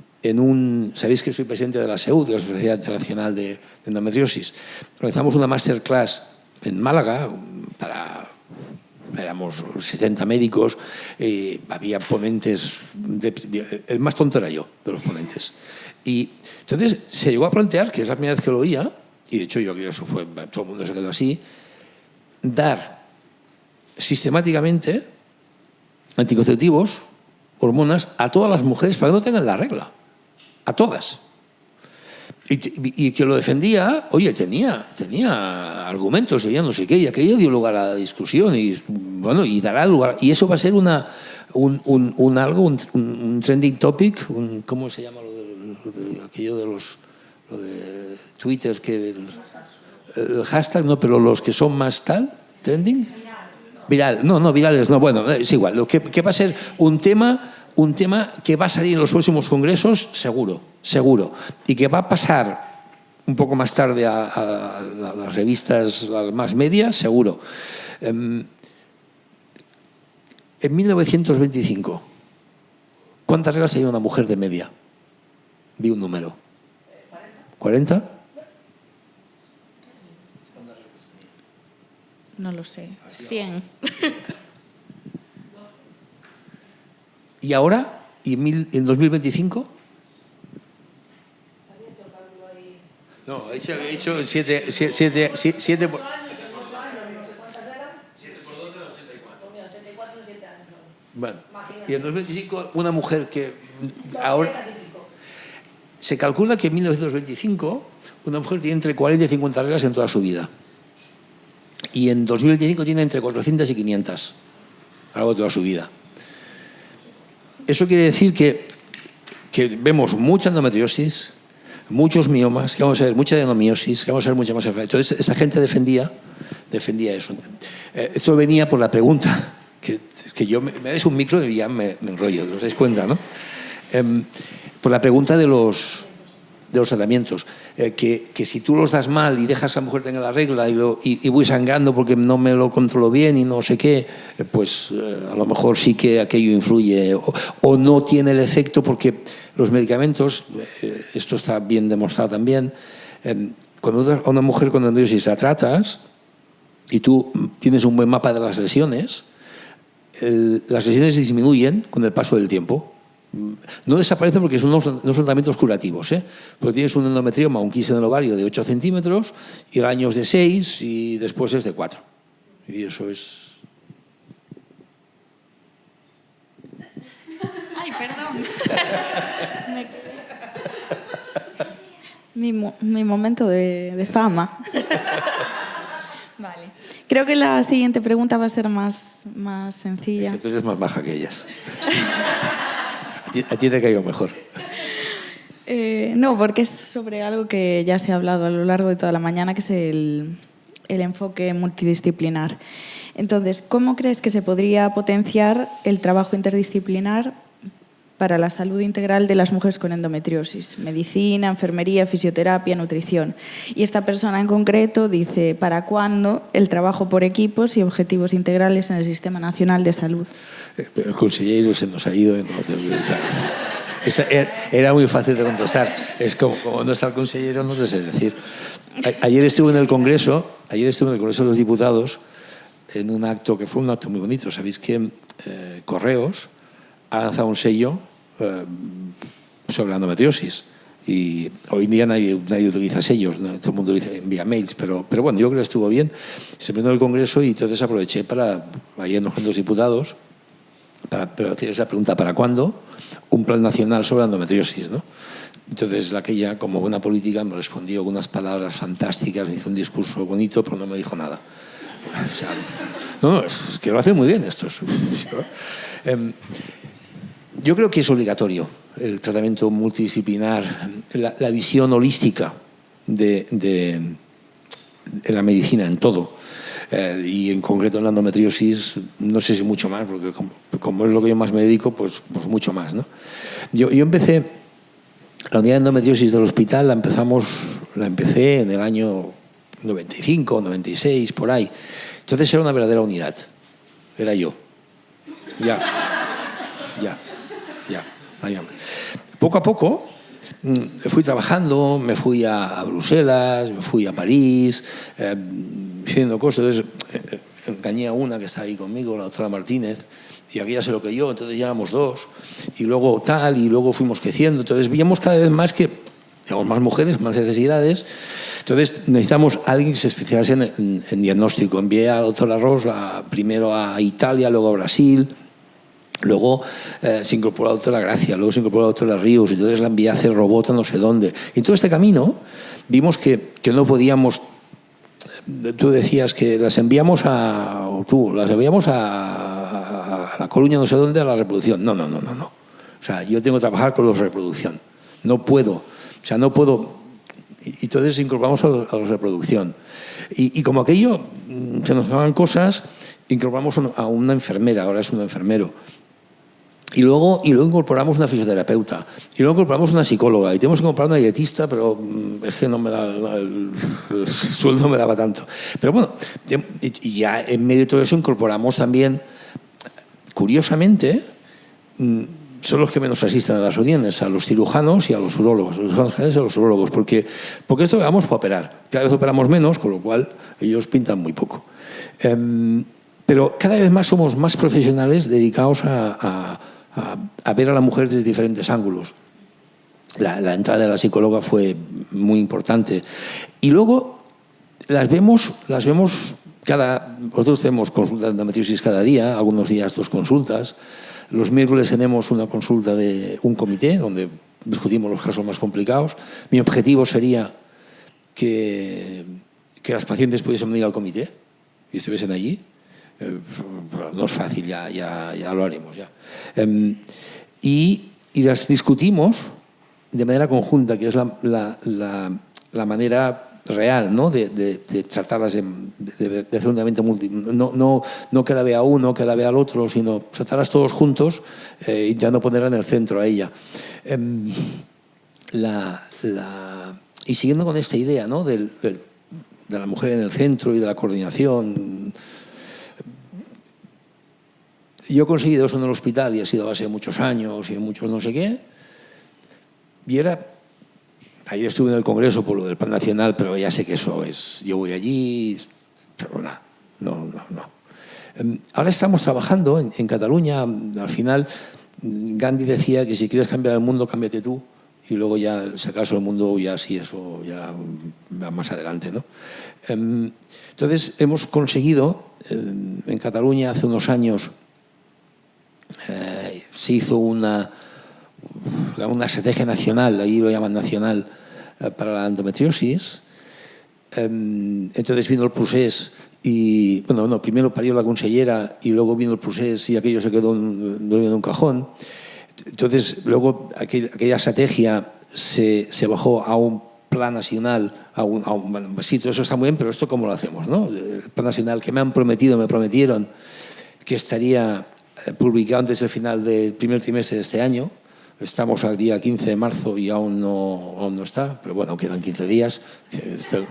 Speaker 2: Sabéis que soy presidente de la SEUD, de la Sociedad Internacional de Endometriosis. Organizamos una masterclass en Málaga éramos 70 médicos, había ponentes, el más tonto era yo, de los ponentes. Y entonces se llegó a plantear, que es la primera vez que lo oía, y de hecho yo creo que eso fue, todo el mundo se quedó así, dar sistemáticamente anticonceptivos, hormonas, a todas las mujeres para que no tengan la regla. A todas. Y que lo defendía, oye, tenía argumentos, tenía no sé qué, y aquello dio lugar a la discusión, y bueno, y dará lugar, y eso va a ser un trending topic, ¿cómo se llama aquello de lo de Twitter, que el hashtag, no, pero los que son más tal, trending, viral, no, virales, no, bueno, es igual, lo que va a ser un tema que va a salir en los próximos congresos, seguro, y que va a pasar un poco más tarde a las revistas, a las más media, seguro. En 1925, ¿cuántas reglas hay una mujer de media? Di un número. ¿40?
Speaker 4: No lo sé. 100.
Speaker 2: ¿Y ahora? ¿Y en 2025? No, he hecho 7 por... Bueno, y en 2025 una mujer que ahora... Se calcula que en 1925 una mujer tiene entre 40 y 50 reglas en toda su vida. Y en 2025 tiene entre 400 y 500 a lo largo de toda su vida. Eso quiere decir que vemos mucha endometriosis, muchos miomas, que vamos a ver mucha adenomiosis, que vamos a ver mucha más enfermedad. Entonces, esta gente defendía eso. Esto venía por la pregunta, que yo me des un micro y ya me enrollo, ¿os dais cuenta, no? Por la pregunta de los tratamientos, que si tú los das mal y dejas a la mujer tener la regla y voy sangrando porque no me lo controlo bien y no sé qué, pues a lo mejor sí que aquello influye o no tiene el efecto, porque los medicamentos, esto está bien demostrado también, cuando a una mujer con endometriosis la tratas y tú tienes un buen mapa de las lesiones disminuyen con el paso del tiempo. No desaparecen porque no son tratamientos curativos, porque tienes un endometrioma, un quiste en el ovario de 8 centímetros y el año es de 6 y después es de 4. Y eso es...
Speaker 4: Ay, perdón. Me quedé. Mi momento de fama. Vale. Creo que la siguiente pregunta va a ser más sencilla.
Speaker 2: Es que tú eres más baja que ellas. A ti te caigo mejor.
Speaker 4: No, porque es sobre algo que ya se ha hablado a lo largo de toda la mañana, que es el enfoque multidisciplinar. Entonces, ¿cómo crees que se podría potenciar el trabajo interdisciplinar para la salud integral de las mujeres con endometriosis? Medicina, enfermería, fisioterapia, nutrición. Y esta persona en concreto dice, ¿para cuándo el trabajo por equipos y objetivos integrales en el Sistema Nacional de Salud?
Speaker 2: El consejero se nos ha ido. Era muy fácil de contestar. Es como no está el consejero, no te sé decir. Ayer estuve en el Congreso de los Diputados en un acto que fue un acto muy bonito. Sabéis que Correos ha lanzado un sello sobre la endometriosis. Y hoy en día nadie utiliza sellos, ¿no? Todo el mundo envía mails, pero bueno, yo creo que estuvo bien. Se presentó en el Congreso y entonces aproveché ayer en los diputados para hacer esa pregunta, ¿para cuándo un plan nacional sobre la endometriosis, ¿no? Entonces aquella, como buena política, me respondió con unas palabras fantásticas, me hizo un discurso bonito, pero no me dijo nada. O sea, no, es que lo hacen muy bien estos. Yo creo que es obligatorio el tratamiento multidisciplinar, la visión holística de la medicina en todo. Y en concreto en la endometriosis, no sé si mucho más, porque como es lo que yo más me dedico, pues mucho más, ¿no? Yo empecé, la unidad de endometriosis del hospital la empecé en el año 95, 96, por ahí. Entonces era una verdadera unidad. Era yo. Ya. poco a poco fui trabajando, me fui a Bruselas, me fui a París, haciendo cosas. Entonces, engañé a una que está ahí conmigo, la doctora Martínez, y aquella se lo creyó, entonces ya éramos dos, y luego tal, y luego fuimos creciendo. Entonces veíamos cada vez más que tenemos más mujeres, más necesidades. Entonces necesitamos a alguien que se especialice en diagnóstico. Envié a la doctora Ross primero a Italia, luego a Brasil. Luego se incorporó la doctora Gracia, luego se incorporó la doctora Ríos, y entonces la envié a hacer robot a no sé dónde. Y en todo este camino vimos que no podíamos. Tú decías que las enviamos a La Coruña, no sé dónde, a la reproducción. No. O sea, yo tengo que trabajar con los de reproducción. No puedo. O sea, no puedo. Y entonces incorporamos a los de reproducción. Y como aquello se nos daban cosas, incorporamos a una enfermera, ahora es un enfermero. Y luego incorporamos una fisioterapeuta. Y luego incorporamos una psicóloga. Y tenemos que comprar una dietista, pero es que no me da, el sueldo no me daba tanto. Pero bueno, y ya en medio de todo eso incorporamos también, curiosamente, son los que menos asisten a las reuniones, a los cirujanos y a los urólogos. Los cirujanos y a los urólogos. Porque esto lo vamos para operar. Cada vez operamos menos, con lo cual ellos pintan muy poco. Pero cada vez más somos más profesionales dedicados a ver a la mujer desde diferentes ángulos. La entrada de la psicóloga fue muy importante. Y luego las vemos nosotros tenemos consulta de endometriosis cada día, algunos días 2 consultas. Los miércoles tenemos una consulta de un comité donde discutimos los casos más complicados. Mi objetivo sería que las pacientes pudiesen venir al comité y estuviesen allí. No es fácil, ya lo haremos. Ya. Y las discutimos de manera conjunta, que es la manera real, ¿no? de tratarlas, de hacer un tratamiento múltiple. No que la vea uno, que la vea el otro, sino tratarlas todos juntos, intentando ponerla en el centro a ella. Y siguiendo con esta idea, ¿no? de la mujer en el centro y de la coordinación. Yo he conseguido eso en el hospital y ha sido a base de muchos años y de muchos no sé qué. Y ayer estuve en el Congreso por lo del Plan Nacional, pero ya sé que eso es. Yo voy allí, pero nada, no. Ahora estamos trabajando en Cataluña. Al final, Gandhi decía que si quieres cambiar el mundo, cámbiate tú. Y luego ya, si acaso, el mundo ya sí, eso ya va más adelante, ¿no? Entonces, hemos conseguido, en Cataluña hace unos años, se hizo una estrategia nacional, ahí lo llaman nacional, para la endometriosis. Entonces vino el procés y, primero parió la consellera y luego vino el procés y aquello se quedó durmiendo en un cajón. Entonces, luego aquella estrategia se bajó a un plan nacional, sí, todo eso está muy bien, pero esto ¿cómo lo hacemos, no? El plan nacional que me prometieron que estaría publicado antes del final del primer trimestre de este año. Estamos al día 15 de marzo y aún no está, pero bueno, quedan 15 días.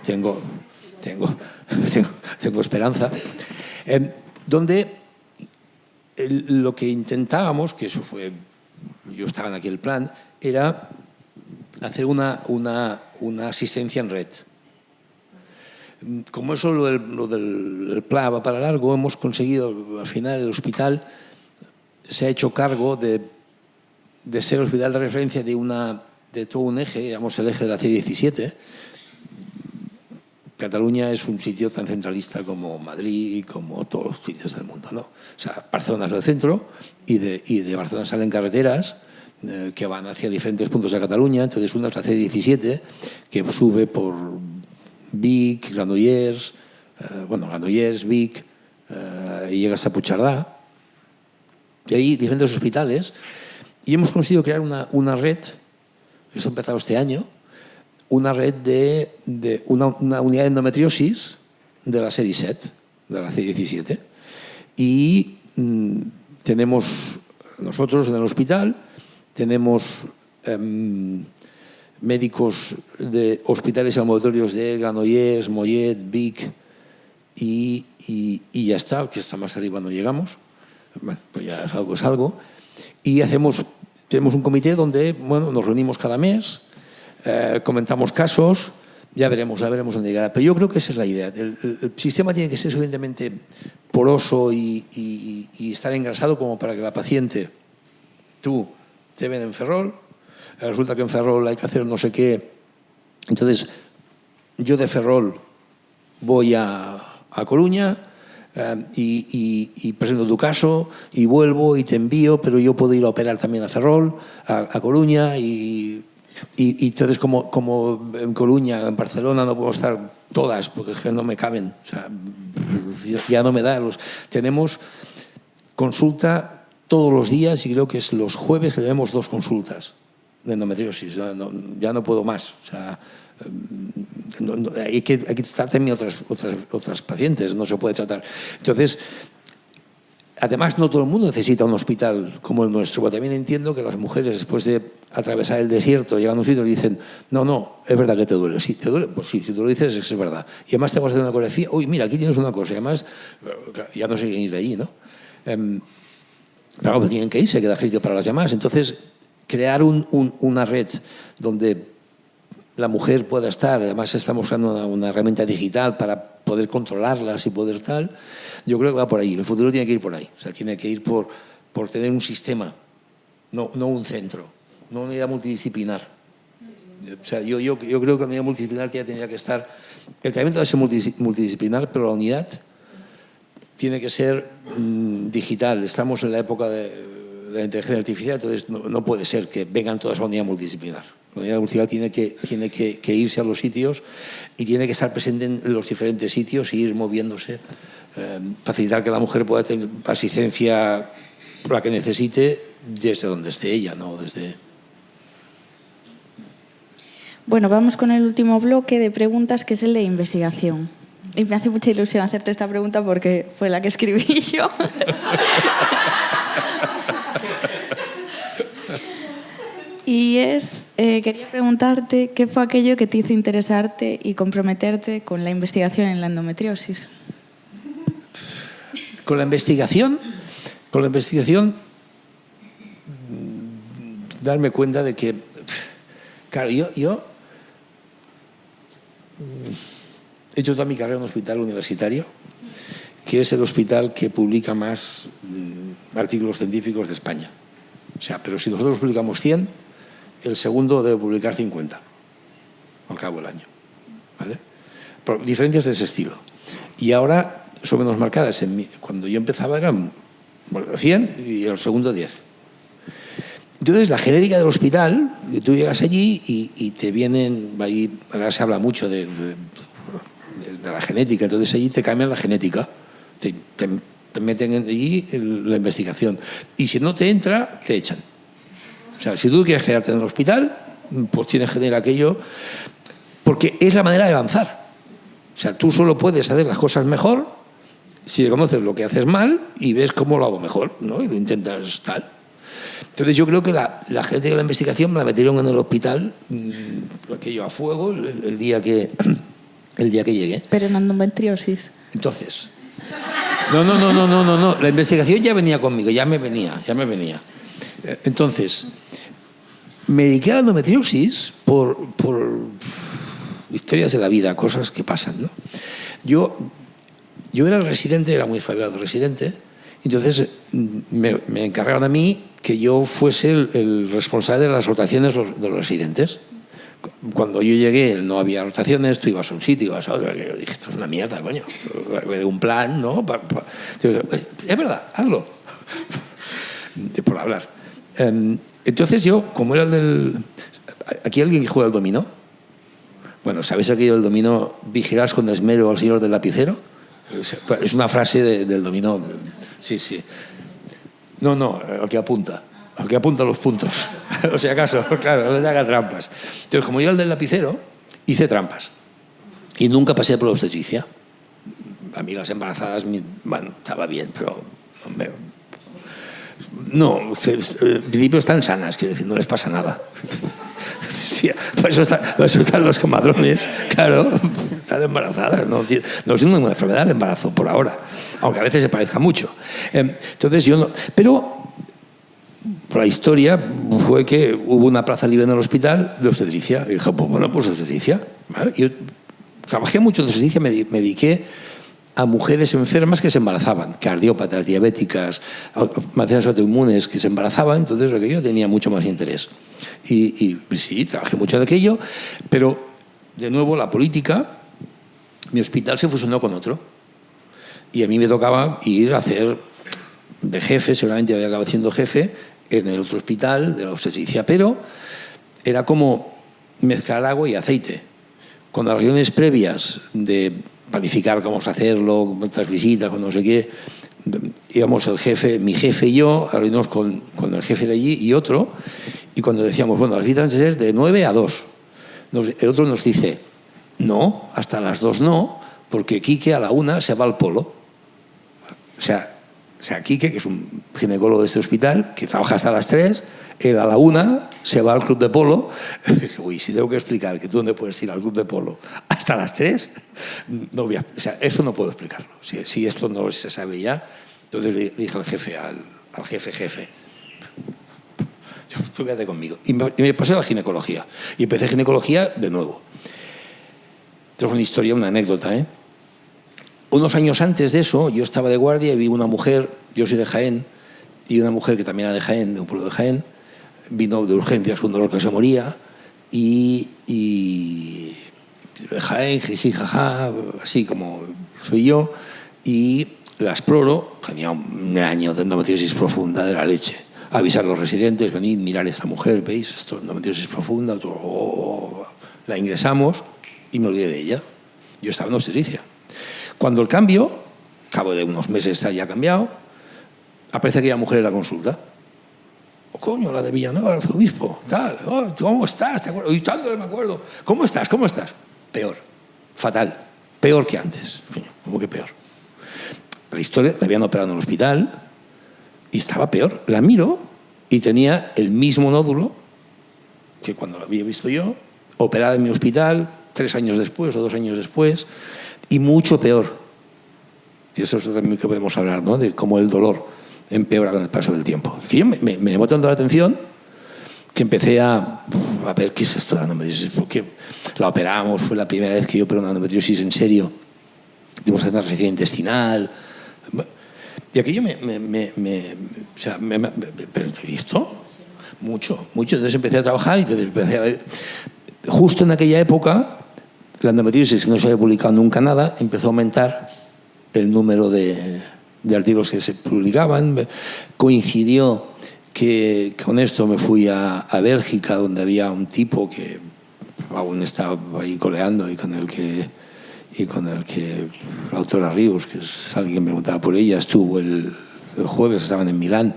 Speaker 2: Tengo esperanza. Donde lo que intentábamos, que eso fue, yo estaba en aquel plan, era hacer una asistencia en red. Como eso lo del plan va para largo, hemos conseguido, al final el hospital se ha hecho cargo de ser el hospital de referencia de todo un eje, digamos el eje de la C17. Cataluña es un sitio tan centralista como Madrid y como todos los sitios del mundo, ¿no? O sea, Barcelona es el centro y de Barcelona salen carreteras que van hacia diferentes puntos de Cataluña. Entonces una es la C17 que sube por Vic, Granollers, Vic, y llega hasta Puigcerdá. Y hay diferentes hospitales y hemos conseguido crear una red, esto ha empezado este año, una red de una unidad de endometriosis de la C17, de la C17. Y tenemos nosotros en el hospital, tenemos médicos de hospitales y ambulatorios de Granollers, Mollet, Vic y ya está, que está más arriba no llegamos. Bueno, pues ya es algo. Y hacemos tenemos un comité donde, bueno, nos reunimos cada mes, comentamos casos, ya veremos dónde llegará. Pero yo creo que esa es la idea. El sistema tiene que ser suficientemente poroso y estar engrasado como para que la paciente, tú, te ven en Ferrol, resulta que en Ferrol hay que hacer no sé qué. Entonces, yo de Ferrol voy a Coruña y presento tu caso y vuelvo y te envío, pero yo puedo ir a operar también a Ferrol, a Coruña y entonces como en Coruña, en Barcelona no puedo estar todas porque no me caben, o sea, ya no me da. Tenemos consulta todos los días y creo que es los jueves que tenemos 2 consultas de endometriosis, ya no puedo más, o sea, hay que tratar también otras pacientes, no se puede tratar. Entonces, además no todo el mundo necesita un hospital como el nuestro, pero también entiendo que las mujeres después de atravesar el desierto llegan a un sitio y dicen, no, es verdad que te duele. Sí, te duele, pues sí, si tú lo dices es verdad. Y además te vas a hacer una ecografía, uy, mira, aquí tienes una cosa, y además ya no se quieren ir de allí, ¿no? Claro, tienen que irse, queda sitio para las llamadas. Entonces, crear una red donde la mujer pueda estar, además estamos usando una herramienta digital para poder controlarlas y poder tal, yo creo que va por ahí, el futuro tiene que ir por ahí, o sea, tiene que ir por tener un sistema, no un centro, no una unidad multidisciplinar. O sea, yo creo que la unidad multidisciplinar tendría que estar, el tratamiento debe ser multidisciplinar, pero la unidad tiene que ser digital. Estamos en la época de la inteligencia artificial, entonces no puede ser que vengan todas a la unidad multidisciplinar. La unidad multidisciplinar tiene que irse a los sitios y tiene que estar presente en los diferentes sitios e ir moviéndose, facilitar que la mujer pueda tener asistencia la que necesite desde donde esté ella, no desde...
Speaker 4: Bueno, vamos con el último bloque de preguntas, que es el de investigación. Y me hace mucha ilusión hacerte esta pregunta porque fue la que escribí yo. Y quería preguntarte qué fue aquello que te hizo interesarte y comprometerte con la investigación en la endometriosis.
Speaker 2: Con la investigación, darme cuenta de que, claro, yo he hecho toda mi carrera en un hospital universitario, que es el hospital que publica más artículos científicos de España. O sea, pero si nosotros publicamos 100, el segundo debe publicar 50 al cabo del año, ¿vale? Por diferencias de ese estilo. Y ahora son menos marcadas. Cuando yo empezaba eran 100 y el segundo 10. Entonces, la genética del hospital, tú llegas allí y te vienen, ahí, ahora se habla mucho de la genética, entonces allí te cambian la genética, te meten allí la investigación. Y si no te entra, te echan. O sea, si tú quieres quedarte en el hospital, pues tienes que tener aquello, porque es la manera de avanzar. O sea, tú solo puedes hacer las cosas mejor si reconoces lo que haces mal y ves cómo lo hago mejor, ¿no? Y lo intentas tal. Entonces yo creo que la gente de la investigación me la metieron en el hospital, aquello a fuego, el día que llegué.
Speaker 4: Pero en endometriosis.
Speaker 2: Entonces, no. La investigación ya venía conmigo, ya me venía. Entonces, me dediqué a la endometriosis por historias de la vida, cosas que pasan, ¿no? Yo era el residente, era muy espabilado residente, entonces me encargaron a mí que yo fuese el responsable de las rotaciones de los residentes. Cuando yo llegué no había rotaciones, tú ibas a un sitio, ibas a otro. Yo dije, esto es una mierda, coño. De un plan, ¿no? Es verdad, hazlo. Por hablar. Entonces yo, como era el del... ¿Aquí alguien que juega al dominó? Bueno, ¿sabéis aquello del dominó? ¿Vigilarás con esmero al señor del lapicero? Es una frase del dominó. Sí. No, al que apunta los puntos. O sea, acaso, claro, no le haga trampas. Entonces, como yo era el del lapicero, hice trampas. Y nunca pasé por la obstetricia. Amigas embarazadas, bueno, estaba bien, pero... No, en principio están sanas, quiero decir, no les pasa nada. Sí, por eso están los comadrones, claro, están embarazadas. No es ninguna enfermedad el embarazo por ahora, aunque a veces se parezca mucho. Entonces yo no... Pero la historia fue que hubo una plaza libre en el hospital de obstetricia. Y dije, pues bueno, pues obstetricia. ¿Vale? Yo trabajé mucho en obstetricia, me dediqué a mujeres enfermas que se embarazaban, cardiópatas, diabéticas, enfermedades autoinmunes que se embarazaban, entonces aquello tenía mucho más interés. Y sí, trabajé mucho en aquello, pero de nuevo la política, mi hospital se fusionó con otro. Y a mí me tocaba ir a hacer de jefe, seguramente había acabado siendo jefe, en el otro hospital de la obstetricia, pero era como mezclar agua y aceite. Con las reuniones previas de planificar cómo vamos a hacerlo, cuántas visitas, con no sé qué, íbamos el jefe, mi jefe y yo, a reunirnos con el jefe de allí y otro, y cuando decíamos, bueno, las visitas van a ser de 9 a 2, el otro nos dice, no, hasta las 2 no, porque Quique a la 1 se va al polo. O sea, Quique, que es un ginecólogo de este hospital, que trabaja hasta las 3, él a la 1 se va al club de polo. Uy, si tengo que explicar que tú dónde puedes ir al club de polo hasta las 3, no voy a, o sea, eso no puedo explicarlo. Si esto no se sabe ya, entonces le dije al jefe, al jefe, tú quédate conmigo. Y me pasé a la ginecología. Y empecé ginecología de nuevo. Esto es una historia, una anécdota, ¿eh? Unos años antes de eso, yo estaba de guardia y vi una mujer, yo soy de Jaén, y una mujer que también era de Jaén, de un pueblo de Jaén, vino de urgencias con dolor que se moría, y de Jaén, jiji, jaja, así como soy yo, y la exploro, tenía un año de endometriosis profunda de la leche. Avisar a los residentes, venid, mirar a esta mujer, ¿veis? Esto es endometriosis profunda, la ingresamos y me olvidé de ella. Yo estaba en obstetricia. Cuando el cambio, cabo de unos meses está ya cambiado, aparece aquella mujer en la consulta. Oh, coño, la de Villanueva, el arzobispo, tal. Oh, ¿cómo estás? ¿Te acuerdas? Y tanto me acuerdo. ¿Cómo estás? ¿Cómo estás? Peor. Fatal. Peor que antes. ¿Cómo que peor? La historia, la habían operado en el hospital y estaba peor. La miro y tenía el mismo nódulo que cuando lo había visto yo, operada en mi hospital 3 años después o 2 años después, y mucho peor. Y eso es también que podemos hablar, ¿no? De cómo el dolor empeora con el paso del tiempo. Que yo me llamó tanto la atención que empecé a ver qué es esto de la endometriosis. Porque la operamos, fue la primera vez que yo operé una endometriosis en serio. Tuvimos que hacer una resección intestinal. Y aquello ¿pero he visto? Mucho. Entonces empecé a trabajar y empecé a ver. Justo en aquella época, la endometriosis, que no se había publicado nunca nada, empezó a aumentar el número de artículos que se publicaban. Coincidió que con esto me fui a Bélgica, donde había un tipo que aún estaba ahí coleando y con el que la autora Ríos, que es alguien que me preguntaba por ella, estuvo el jueves, estaban en Milán,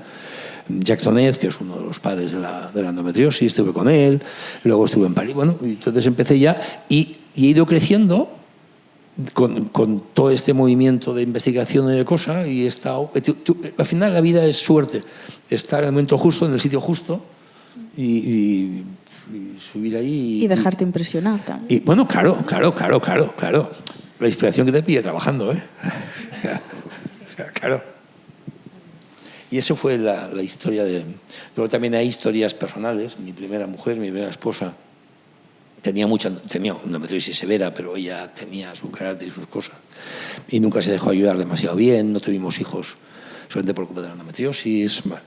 Speaker 2: Jacques Tonnet, que es uno de los padres de la endometriosis, estuve con él, luego estuve en París, bueno, y entonces empecé ya y he ido creciendo con todo este movimiento de investigación y de cosas, y he estado, al final la vida es suerte, estar en el momento justo, en el sitio justo y subir ahí.
Speaker 4: Y dejarte impresionar también.
Speaker 2: Y bueno, claro. La inspiración que te pide trabajando, ¿eh? O sea, claro. Y eso fue la historia de... Luego también hay historias personales. Mi primera mujer, mi primera esposa, tenía una endometriosis severa, pero ella tenía su carácter y sus cosas. Y nunca se dejó ayudar demasiado bien. No tuvimos hijos solamente por culpa de la endometriosis. Bueno.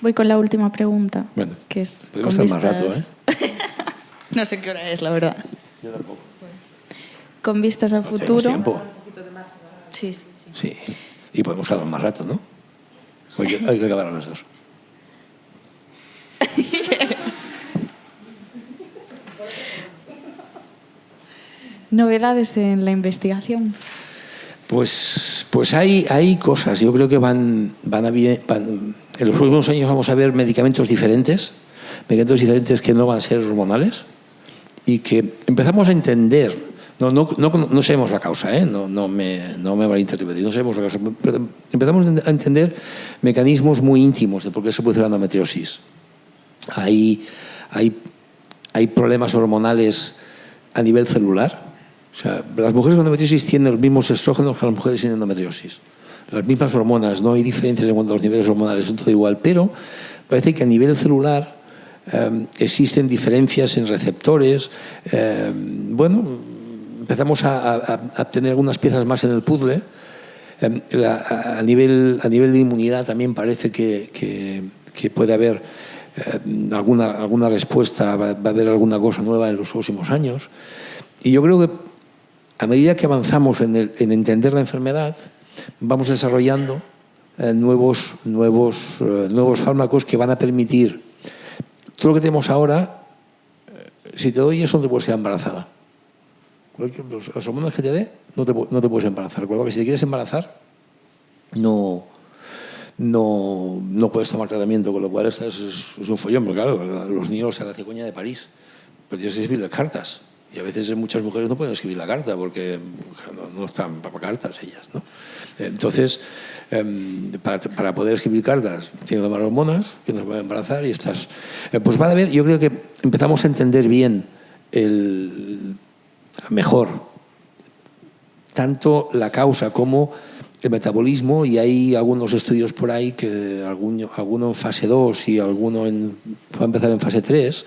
Speaker 4: Voy con la última pregunta.
Speaker 2: Bueno,
Speaker 4: que es
Speaker 2: podemos estar más rato, ¿eh?
Speaker 4: No sé qué hora es, la verdad.
Speaker 2: Yo tampoco.
Speaker 4: Con vistas a futuro...
Speaker 2: Tiempo.
Speaker 4: Sí.
Speaker 2: Sí. Y podemos quedar más rato, ¿no? Hay que acabar a las 2.
Speaker 4: ¿Novedades en la investigación?
Speaker 2: Pues hay cosas. Yo creo que van a bien. En los próximos años vamos a ver medicamentos diferentes que no van a ser hormonales y que empezamos a entender. No sabemos la causa, ¿eh? No me malinterprete, no sabemos la causa, pero empezamos a entender mecanismos muy íntimos de por qué se produce la endometriosis. Hay problemas hormonales a nivel celular. O sea, las mujeres con endometriosis tienen los mismos estrógenos que las mujeres sin endometriosis. las mismas hormonas, no hay diferencias en cuanto a los niveles hormonales, es todo igual, pero parece que a nivel celular existen diferencias en receptores. Bueno, empezamos a tener algunas piezas más en el puzzle. A nivel de inmunidad también parece que puede haber alguna respuesta, va a haber alguna cosa nueva en los próximos años. Y yo creo que a medida que avanzamos en entender la enfermedad, vamos desarrollando nuevos fármacos que van a permitir todo lo que tenemos ahora. Si te doy eso, no te puedes quedar embarazada. Las hormonas que te dé, no te puedes embarazar. Recuerda que si te quieres embarazar, no puedes tomar tratamiento, con lo cual es un follón. Pero claro, los niños a la cigüeña de París, pero tienes que escribir cartas. Y a veces muchas mujeres no pueden escribir la carta porque no están para cartas ellas, ¿no? Entonces, para poder escribir cartas, tienes que tomar hormonas que nos van a embarazar y estas. Pues va a haber, yo creo que empezamos a entender bien mejor tanto la causa como el metabolismo, y hay algunos estudios por ahí, que alguno en fase 2 y alguno va a empezar en fase 3,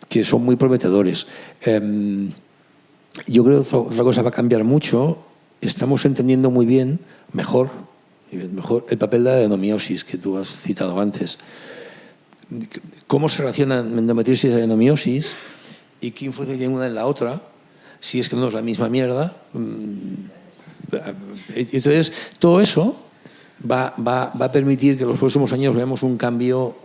Speaker 2: que son muy prometedores. Yo creo que otra cosa va a cambiar mucho. Estamos entendiendo muy bien, mejor el papel de la adenomiosis que tú has citado antes. Cómo se relacionan endometriosis y adenomiosis y qué influencia tiene una en la otra, si es que no es la misma mierda. Entonces, todo eso va a permitir que en los próximos años veamos un cambio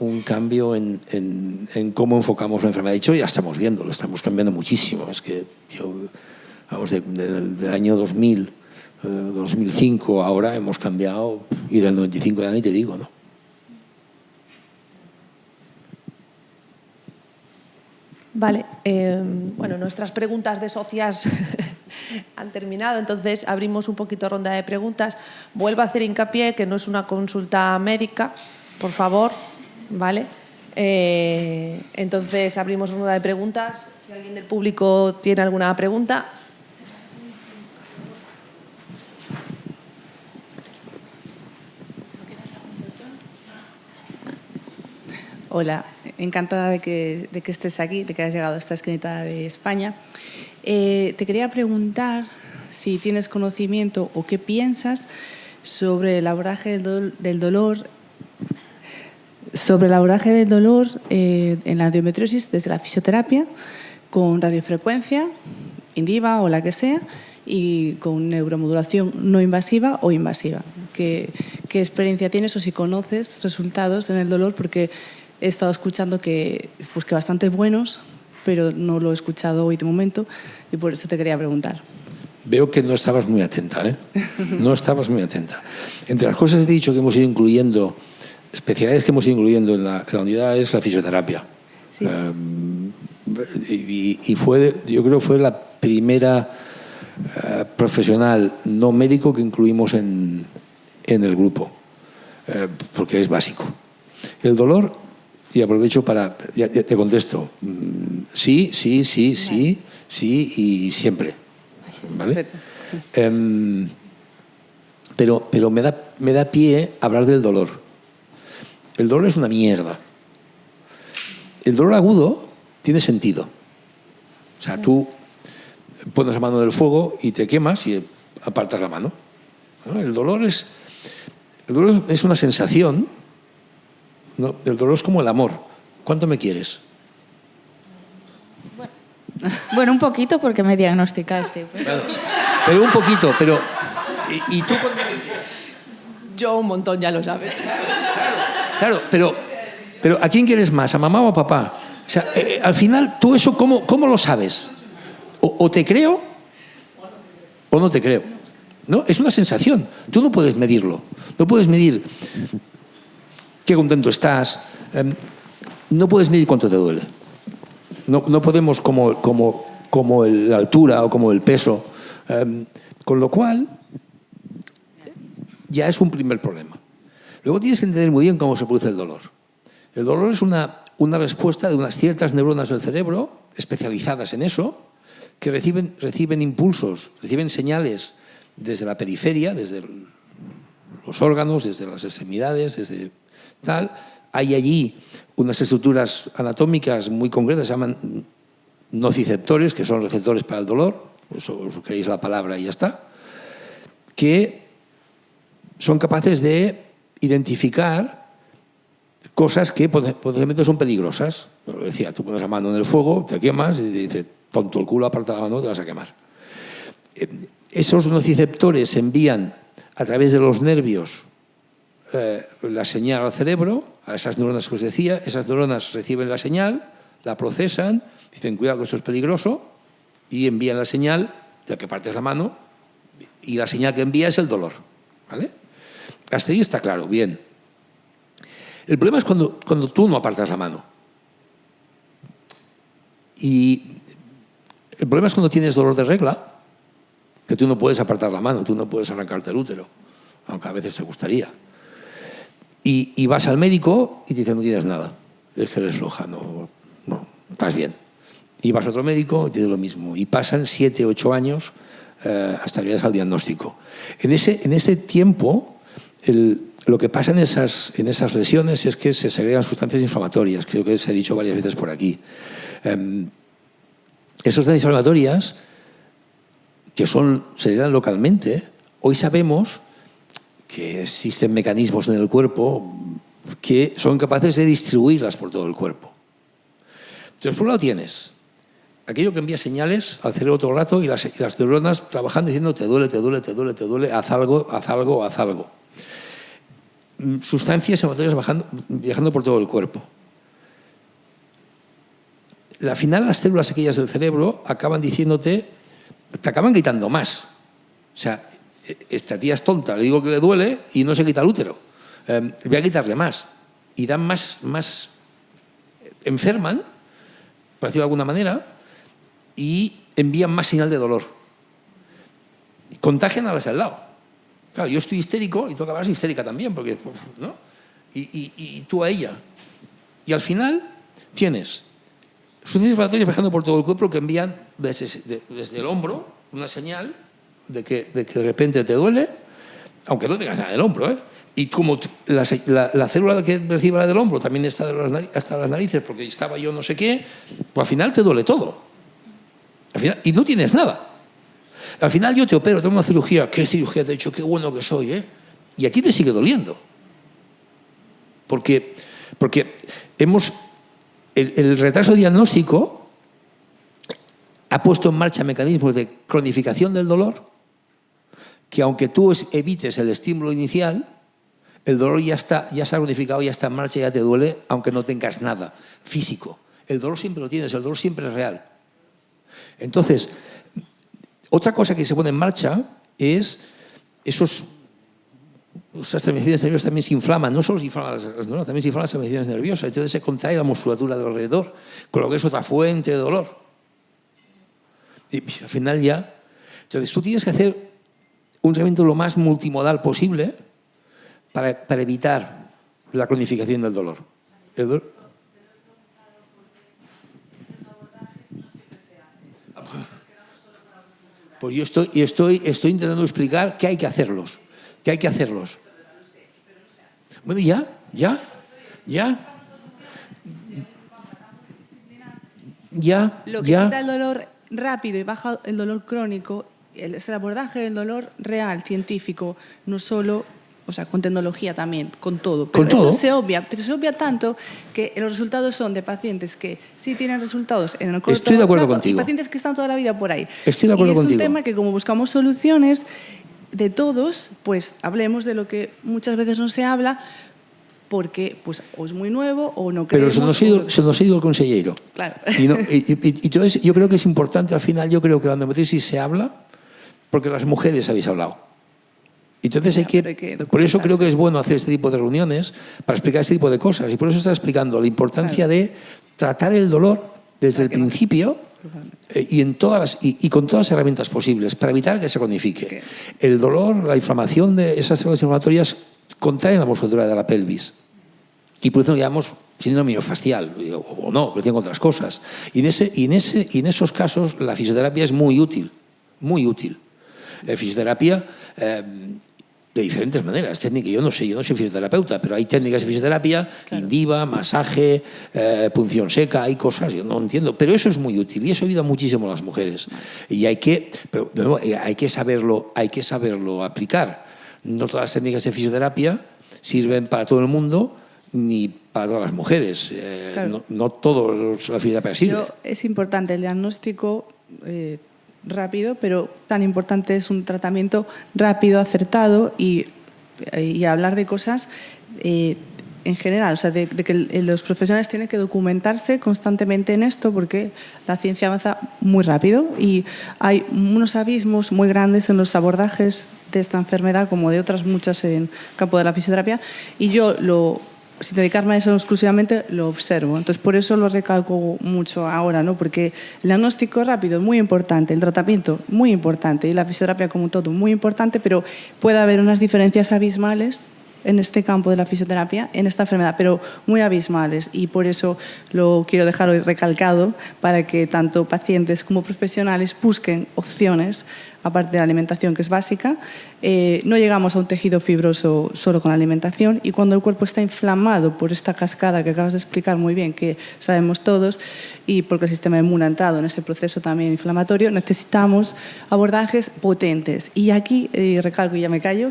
Speaker 2: en cómo enfocamos la enfermedad. De hecho, ya estamos viendo, lo estamos cambiando muchísimo. Es que del año 2000, 2005, ahora hemos cambiado, y del 95 ya ni te digo, ¿no?
Speaker 1: Vale, bueno, nuestras preguntas de socias han terminado, entonces abrimos un poquito ronda de preguntas. Vuelvo a hacer hincapié que no es una consulta médica, por favor, ¿vale? Entonces abrimos ronda de preguntas. Si alguien del público tiene alguna pregunta.
Speaker 5: Hola, encantada de que estés aquí, de que hayas llegado a esta esquinita de España. Te quería preguntar si tienes conocimiento o qué piensas sobre el abordaje del dolor, en la endometriosis desde la fisioterapia, con radiofrecuencia, INDIVA o la que sea, y con neuromodulación no invasiva o invasiva. ¿Qué experiencia tienes o si conoces resultados en el dolor? Porque he estado escuchando que bastante buenos, pero no lo he escuchado hoy de momento, y por eso te quería preguntar.
Speaker 2: Veo que no estabas muy atenta, ¿eh? No estabas muy atenta. Entre las cosas que he dicho que hemos ido incluyendo, especialidades que hemos ido incluyendo en la unidad, es la fisioterapia.
Speaker 5: Sí, sí.
Speaker 2: Y yo creo que fue la primera profesional no médico que incluimos en el grupo, porque es básico. El dolor, y aprovecho ya te contesto, sí y siempre, ¿vale? Pero me da pie hablar del dolor. El dolor es una mierda. El dolor agudo tiene sentido. O sea, tú pones la mano en el fuego y te quemas y apartas la mano, ¿no? El dolor es una sensación, ¿no? El dolor es como el amor. ¿Cuánto me quieres?
Speaker 4: Bueno, un poquito porque me diagnosticaste.
Speaker 2: Pero un poquito, pero... ¿Y tú cuánto me quieres?
Speaker 1: Yo un montón, ya lo sabes.
Speaker 2: Claro, pero ¿a quién quieres más? ¿A mamá o a papá? O sea, al final, ¿tú eso cómo lo sabes? O te creo o no te creo. ¿No? Es una sensación. Tú no puedes medirlo. No puedes medir qué contento estás. No puedes medir cuánto te duele. No podemos como la altura o como el peso. Con lo cual, ya es un primer problema. Luego tienes que entender muy bien cómo se produce el dolor. El dolor es una respuesta de unas ciertas neuronas del cerebro especializadas en eso, que reciben impulsos, reciben señales desde la periferia, desde los órganos, desde las extremidades, desde tal. Hay allí unas estructuras anatómicas muy concretas, se llaman nociceptores, que son receptores para el dolor, os creéis la palabra y ya está, que son capaces de identificar cosas que potencialmente son peligrosas. Lo decía, tú pones la mano en el fuego, te quemas y te dice, pon tu el culo, aparta la mano, te vas a quemar. Esos nociceptores envían a través de los nervios la señal al cerebro, a esas neuronas que os decía. Esas neuronas reciben la señal, la procesan, dicen, cuidado que esto es peligroso, y envían la señal de que partes la mano, y la señal que envía es el dolor. ¿Vale? Hasta ahí está claro, bien. El problema es cuando tú no apartas la mano. Y el problema es cuando tienes dolor de regla, que tú no puedes apartar la mano, tú no puedes arrancarte el útero, aunque a veces te gustaría. Y vas al médico y te dice, no tienes nada, es que eres floja, no, estás bien. Y vas a otro médico y te dice lo mismo. Y pasan 7, 8 años hasta que llegas al diagnóstico. En ese tiempo, lo que pasa en esas lesiones es que se segregan sustancias inflamatorias, creo que se ha dicho varias veces por aquí. Esas sustancias inflamatorias que se segregan localmente, hoy sabemos que existen mecanismos en el cuerpo que son capaces de distribuirlas por todo el cuerpo. Entonces, por un lado tienes aquello que envía señales al cerebro todo el rato y las neuronas trabajando diciendo te duele, te duele, te duele, te duele, haz algo, haz algo, haz algo. Sustancias inflamatorias viajando por todo el cuerpo. Al final las células aquellas del cerebro acaban diciéndote, te acaban gritando más. O sea, esta tía es tonta, le digo que le duele y no se quita el útero. Voy a quitarle más. Y dan más enferman, por decirlo de alguna manera, y envían más señal de dolor. Contagian a las al lado. Claro, yo estoy histérico y tú acabas histérica también, porque, ¿no? Y tú a ella. Y al final tienes sustancias inflamatorias viajando por todo el cuerpo que envían desde el hombro una señal de que de repente te duele, aunque no tengas nada del hombro, ¿eh? Y como la célula que recibe la del hombro también está hasta las narices porque estaba yo no sé qué, pues al final te duele todo. Al final, y no tienes nada. Al final yo te opero, tengo una cirugía. ¿Qué cirugía te he hecho? Qué bueno que soy, ¿eh? Y a ti te sigue doliendo. Porque el retraso diagnóstico ha puesto en marcha mecanismos de cronificación del dolor que aunque tú evites el estímulo inicial, el dolor ya se ha cronificado, ya está en marcha, ya te duele, aunque no tengas nada físico. El dolor siempre lo tienes, el dolor siempre es real. Entonces, otra cosa que se pone en marcha es esas terminaciones nerviosas también se inflaman, no solo se inflaman las neuronas, también se inflaman las terminaciones nerviosas, entonces se contrae la musculatura de alrededor, con lo que es otra fuente de dolor. Y al final ya... Entonces tú tienes que hacer un tratamiento lo más multimodal posible para evitar la cronificación del dolor. El dolor. Pues yo estoy intentando explicar que hay que hacerlos. Que hay que hacerlos. Bueno, ya.
Speaker 5: Lo que quita el dolor rápido y baja el dolor crónico es el abordaje del dolor real, científico, no solo, o sea, con tecnología también, con todo. Pero esto se obvia, tanto que los resultados son de pacientes que sí tienen resultados en el corto
Speaker 2: Estoy de acuerdo contigo.
Speaker 5: Y pacientes que están toda la vida por ahí.
Speaker 2: Estoy de acuerdo contigo.
Speaker 5: Es un tema que como buscamos soluciones de todos, pues hablemos de lo que muchas veces no se habla porque pues, o es muy nuevo o no creemos...
Speaker 2: Pero se nos ha ido el consejero.
Speaker 5: Claro.
Speaker 2: Y entonces yo creo que es importante al final, yo creo que la endometriosis se habla porque las mujeres habéis hablado. Entonces hay que por eso creo que es bueno hacer este tipo de reuniones para explicar este tipo de cosas. Y por eso está explicando la importancia de tratar el dolor desde el principio y con todas las herramientas posibles para evitar que se cronifique. El dolor, la inflamación de esas células inflamatorias contraen la musculatura de la pelvis. Y por eso lo llamamos síndrome miofascial, o no, pero tienen otras cosas. Y en esos casos la fisioterapia es muy útil, muy útil. La fisioterapia de de diferentes maneras. Técnica, yo no soy fisioterapeuta, pero hay técnicas de fisioterapia, Indiva, masaje, punción seca, hay cosas, yo no entiendo. Pero eso es muy útil y eso ayuda muchísimo a las mujeres. Y hay que saberlo aplicar. No todas las técnicas de fisioterapia sirven para todo el mundo ni para todas las mujeres.
Speaker 5: Claro.
Speaker 2: No todo la fisioterapia sirve.
Speaker 5: Pero es importante el diagnóstico rápido, pero tan importante es un tratamiento rápido, acertado y hablar de cosas en general, o sea, de que los profesionales tienen que documentarse constantemente en esto porque la ciencia avanza muy rápido y hay unos abismos muy grandes en los abordajes de esta enfermedad como de otras muchas en el campo de la fisioterapia y yo sin dedicarme a eso exclusivamente, lo observo. Entonces, por eso lo recalco mucho ahora, ¿no? Porque el diagnóstico rápido es muy importante, el tratamiento muy importante y la fisioterapia como todo muy importante, pero puede haber unas diferencias abismales en este campo de la fisioterapia, en esta enfermedad, pero muy abismales y por eso lo quiero dejar hoy recalcado para que tanto pacientes como profesionales busquen opciones aparte de la alimentación, que es básica. No llegamos a un tejido fibroso solo con la alimentación y cuando el cuerpo está inflamado por esta cascada que acabas de explicar muy bien, que sabemos todos, y porque el sistema inmune ha entrado en ese proceso también inflamatorio, necesitamos abordajes potentes. Y aquí, recalco y ya me callo,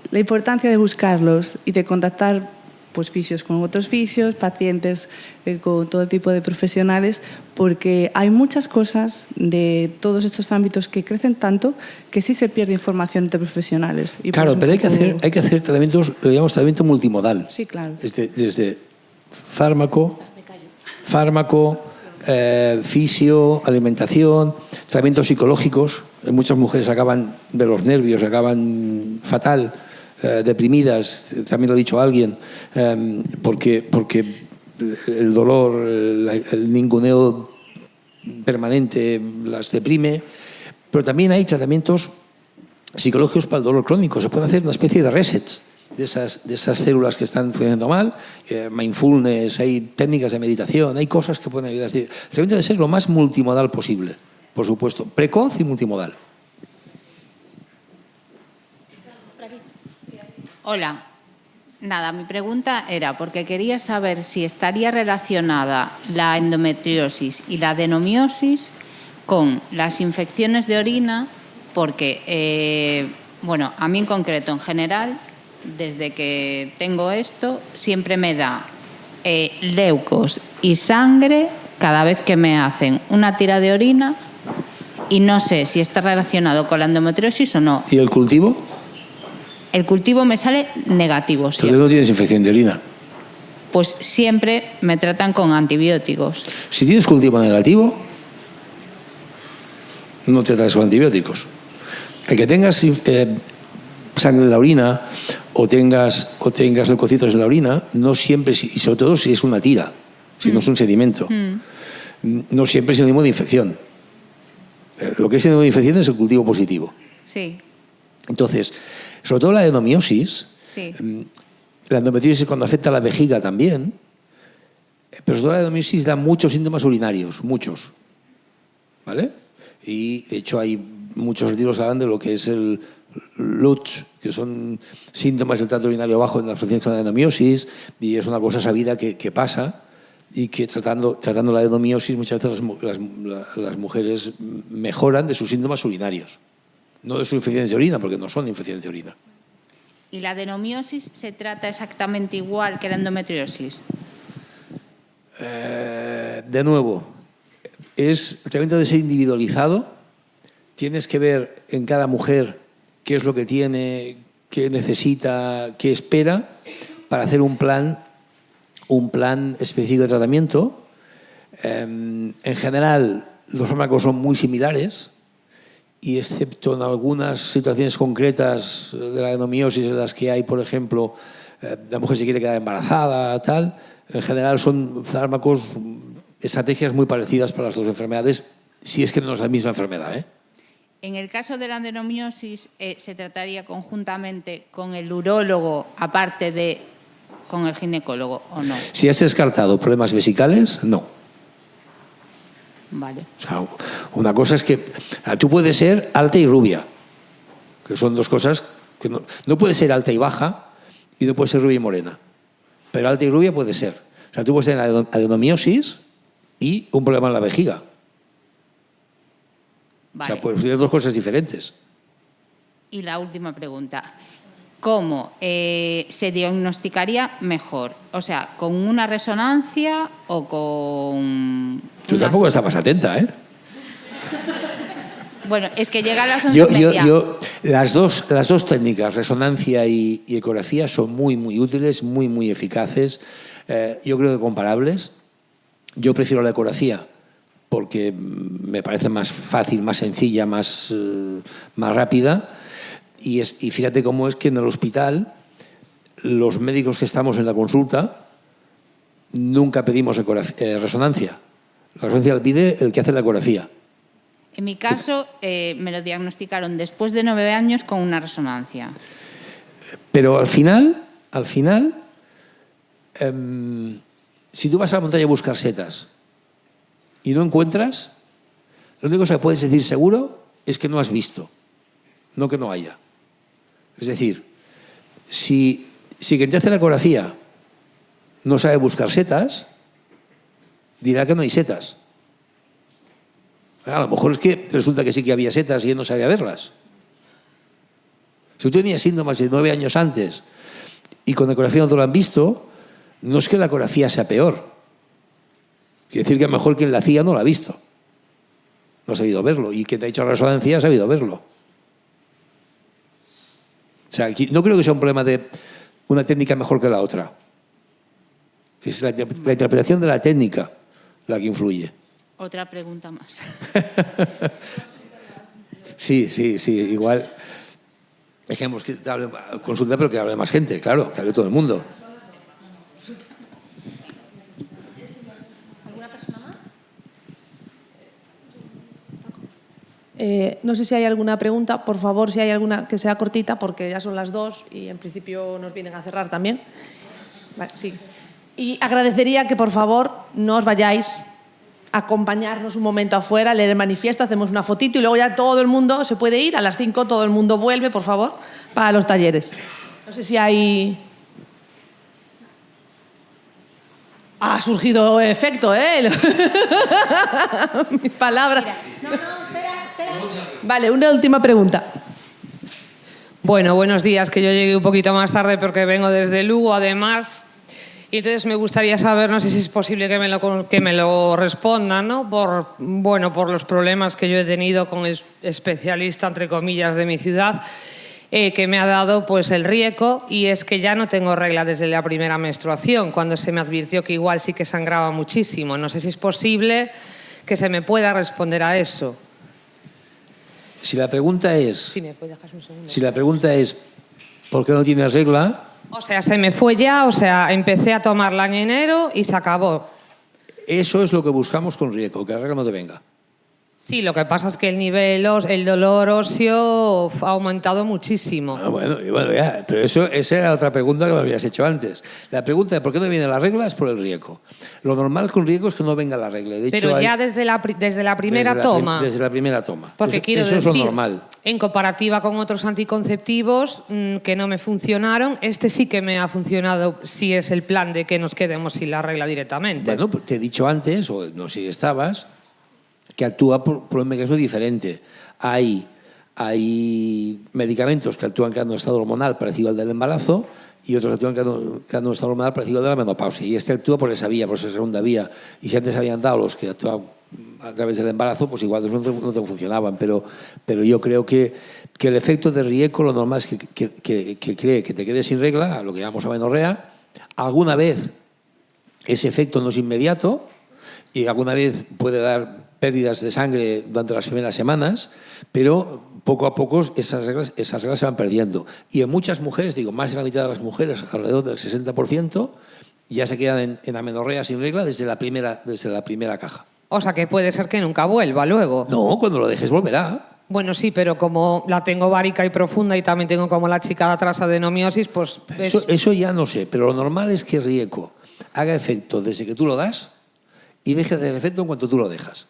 Speaker 5: la importancia de buscarlos y de contactar pues fisios con otros fisios, pacientes con todo tipo de profesionales, porque hay muchas cosas de todos estos ámbitos que crecen tanto que sí se pierde información entre profesionales. Y
Speaker 2: claro, pero hay que hacer tratamientos, lo llamamos tratamiento multimodal.
Speaker 5: Sí, claro.
Speaker 2: Desde fármaco, fisio, alimentación, tratamientos psicológicos. Muchas mujeres acaban de los nervios, acaban fatal, deprimidas, también lo ha dicho alguien, porque el dolor, el ninguneo permanente las deprime. Pero también hay tratamientos psicológicos para el dolor crónico. Se puede hacer una especie de reset de esas células que están funcionando mal, mindfulness, hay técnicas de meditación, hay cosas que pueden ayudar. El tratamiento debe ser lo más multimodal posible, por supuesto, precoz y multimodal.
Speaker 6: Hola. Nada, mi pregunta era porque quería saber si estaría relacionada la endometriosis y la adenomiosis con las infecciones de orina, porque, bueno, a mí en concreto, en general, desde que tengo esto, siempre me da leucos y sangre cada vez que me hacen una tira de orina y no sé si está relacionado con la endometriosis o no.
Speaker 2: ¿Y el cultivo?
Speaker 6: El cultivo me sale negativo.
Speaker 2: Entonces no tienes infección de orina.
Speaker 6: Pues siempre me tratan con antibióticos.
Speaker 2: Si tienes cultivo negativo, no te tratas con antibióticos. El que tengas sangre en la orina o tengas leucocitos en la orina, no siempre, y sobre todo si es una tira, si no es un sedimento, no siempre es sinónimo de infección. Lo que es sinónimo de infección es el cultivo positivo.
Speaker 6: Sí.
Speaker 2: Entonces, sobre todo la adenomiosis,
Speaker 6: Sí.
Speaker 2: la endometriosis cuando afecta a la vejiga también, pero sobre todo la adenomiosis da muchos síntomas urinarios, muchos. ¿Vale? Y de hecho hay muchos artículos que hablan de lo que es el LUTS, que son síntomas del tracto urinario bajo en las pacientes con adenomiosis, y es una cosa sabida que pasa y que tratando la adenomiosis muchas veces las mujeres mejoran de sus síntomas urinarios. No de sus infecciones de orina, porque no son infecciones de orina.
Speaker 6: ¿Y la adenomiosis se trata exactamente igual que la endometriosis?
Speaker 2: De nuevo, el tratamiento debe ser individualizado. Tienes que ver en cada mujer qué es lo que tiene, qué necesita, qué espera, para hacer un plan específico de tratamiento. En general, los fármacos son muy similares. Y excepto en algunas situaciones concretas de la adenomiosis en las que hay, por ejemplo, la mujer se quiere quedar embarazada, tal, en general son fármacos, estrategias muy parecidas para las dos enfermedades, si es que no es la misma enfermedad, ¿eh?
Speaker 6: En el caso de la adenomiosis, ¿se trataría conjuntamente con el urólogo, aparte de con el ginecólogo, o no?
Speaker 2: Si has descartado problemas vesicales, no.
Speaker 6: Vale.
Speaker 2: O sea, una cosa es que tú puedes ser alta y rubia, que son dos cosas Que no puede ser alta y baja y no puede ser rubia y morena. Pero alta y rubia puede ser. O sea, tú puedes tener adenomiosis y un problema en la vejiga.
Speaker 6: Vale.
Speaker 2: O sea, pues tienes dos cosas diferentes.
Speaker 6: Y la última pregunta. ¿Cómo se diagnosticaría mejor? O sea, ¿con una resonancia o con...?
Speaker 2: Tú tampoco estabas atenta, ¿eh?
Speaker 6: Bueno, es que llega a las 11:30.
Speaker 2: Las dos técnicas, resonancia y ecografía, son muy, muy útiles, muy, muy eficaces. Yo creo que comparables. Yo prefiero la ecografía porque me parece más fácil, más sencilla, más rápida. Y fíjate cómo es que en el hospital los médicos que estamos en la consulta nunca pedimos resonancia. La resonancia la pide el que hace la ecografía.
Speaker 6: En mi caso, me lo diagnosticaron después de 9 años con una resonancia.
Speaker 2: Pero al final, si tú vas a la montaña a buscar setas y no encuentras, lo único que puedes decir seguro es que no has visto, no que no haya. Es decir, si quien te hace la ecografía no sabe buscar setas, dirá que no hay setas. A lo mejor es que resulta que sí que había setas y él no sabía verlas. Si tú tenías síntomas de 9 años antes y con ecografía no te lo han visto, no es que la ecografía sea peor. Quiere decir que a lo mejor quien la hacía no la ha visto. No ha sabido verlo. Y quien te ha hecho la resonancia ha sabido verlo. O sea, aquí no creo que sea un problema de una técnica mejor que la otra. Es la interpretación de la técnica la que influye.
Speaker 6: Otra pregunta más.
Speaker 2: Sí, igual. Dejemos que hable, consulta, pero que hable más gente, claro, que hable todo el mundo.
Speaker 1: ¿Alguna persona más? No sé si hay alguna pregunta. Por favor, si hay alguna que sea cortita, porque ya son las 2 y en principio nos vienen a cerrar también. Vale, sí. Y agradecería que, por favor, no os vayáis, acompañarnos un momento afuera, leer el manifiesto, hacemos una fotito y luego ya todo el mundo se puede ir. A las 5 todo el mundo vuelve, por favor, para los talleres. No sé si hay... Ha surgido efecto, ¿eh? Mis palabras.
Speaker 6: No, espera.
Speaker 1: Vale, una última pregunta.
Speaker 7: Bueno, buenos días, que yo llegué un poquito más tarde porque vengo desde Lugo, además. Y entonces me gustaría saber, no sé si es posible que me lo respondan, ¿no? Por los problemas que yo he tenido con el especialista, entre comillas, de mi ciudad, que me ha dado pues el Rieco, y es que ya no tengo regla desde la primera menstruación, cuando se me advirtió que igual sí que sangraba muchísimo. No sé si es posible que se me pueda responder a eso.
Speaker 2: Si la pregunta es...
Speaker 7: Sí, me puede dejar un segundo.
Speaker 2: Si la pregunta es ¿por qué no tienes regla?
Speaker 7: O sea, se me fue ya, empecé a tomarla en enero y se acabó.
Speaker 2: Eso es lo que buscamos con Rieco, que la regla no te venga.
Speaker 7: Sí, lo que pasa es que el dolor óseo ha aumentado muchísimo.
Speaker 2: Bueno, ya, pero esa era otra pregunta que me habías hecho antes. La pregunta de por qué no viene la regla es por el Rieco. Lo normal con Rieco es que no venga la regla. De hecho,
Speaker 7: pero ya desde la primera toma.
Speaker 2: Desde la primera toma.
Speaker 7: Porque
Speaker 2: eso es lo normal.
Speaker 7: En comparativa con otros anticonceptivos que no me funcionaron, este sí que me ha funcionado, si es el plan de que nos quedemos sin la regla directamente.
Speaker 2: Bueno, pues te he dicho antes, o no sé si estabas, que actúa por un mecanismo diferente. Hay medicamentos que actúan creando un estado hormonal parecido al del embarazo y otros que actúan creando un estado hormonal parecido al de la menopausia. Y este actúa por esa vía, por esa segunda vía. Y si antes habían dado los que actúan a través del embarazo, pues igual no te funcionaban. Pero yo creo que el efecto de Rieco, lo normal es que cree que te quedes sin regla, a lo que llamamos amenorrea. Alguna vez ese efecto no es inmediato y alguna vez puede dar pérdidas de sangre durante las primeras semanas, pero poco a poco esas reglas se van perdiendo. Y en muchas mujeres, más de la mitad de las mujeres, alrededor del 60%, ya se quedan en amenorrea sin regla desde la primera caja.
Speaker 7: O sea, que puede ser que nunca vuelva luego.
Speaker 2: No, cuando lo dejes volverá.
Speaker 7: Bueno, sí, pero como la tengo várica y profunda y también tengo como la chica de atrás adenomiosis, pues...
Speaker 2: Eso ya no sé, pero lo normal es que Rieco haga efecto desde que tú lo das y deje de hacer efecto en cuanto tú lo dejas.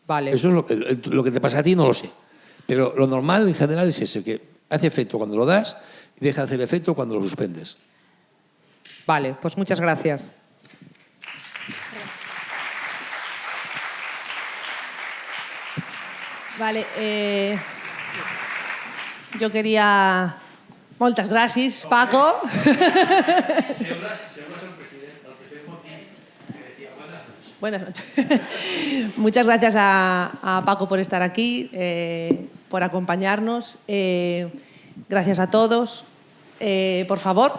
Speaker 7: Vale.
Speaker 2: Eso es lo que te pasa a ti, no lo sé. Pero lo normal en general es eso, que hace efecto cuando lo das y deja de hacer efecto cuando lo suspendes.
Speaker 7: Vale, pues muchas gracias.
Speaker 1: Vale, jo queria... Moltes gràcies, Paco. Buenas noches. Muchas gracias a Paco por estar aquí, por acompañarnos. Gracias a todos. Por favor,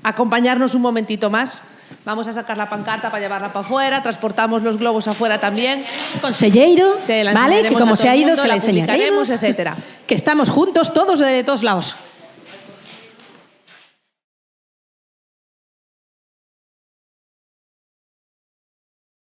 Speaker 1: acompañarnos un momentito más. Vamos a sacar la pancarta para llevarla para afuera, transportamos los globos afuera también.
Speaker 8: Consellero,
Speaker 1: Se la
Speaker 8: ¿vale? Que
Speaker 1: enseñaremos
Speaker 8: como
Speaker 1: a
Speaker 8: se
Speaker 1: todo
Speaker 8: ha
Speaker 1: el
Speaker 8: ido,
Speaker 1: mundo,
Speaker 8: se la
Speaker 1: publicaremos,
Speaker 8: enseñaremos.
Speaker 1: etcétera.
Speaker 8: Que estamos juntos todos de todos lados.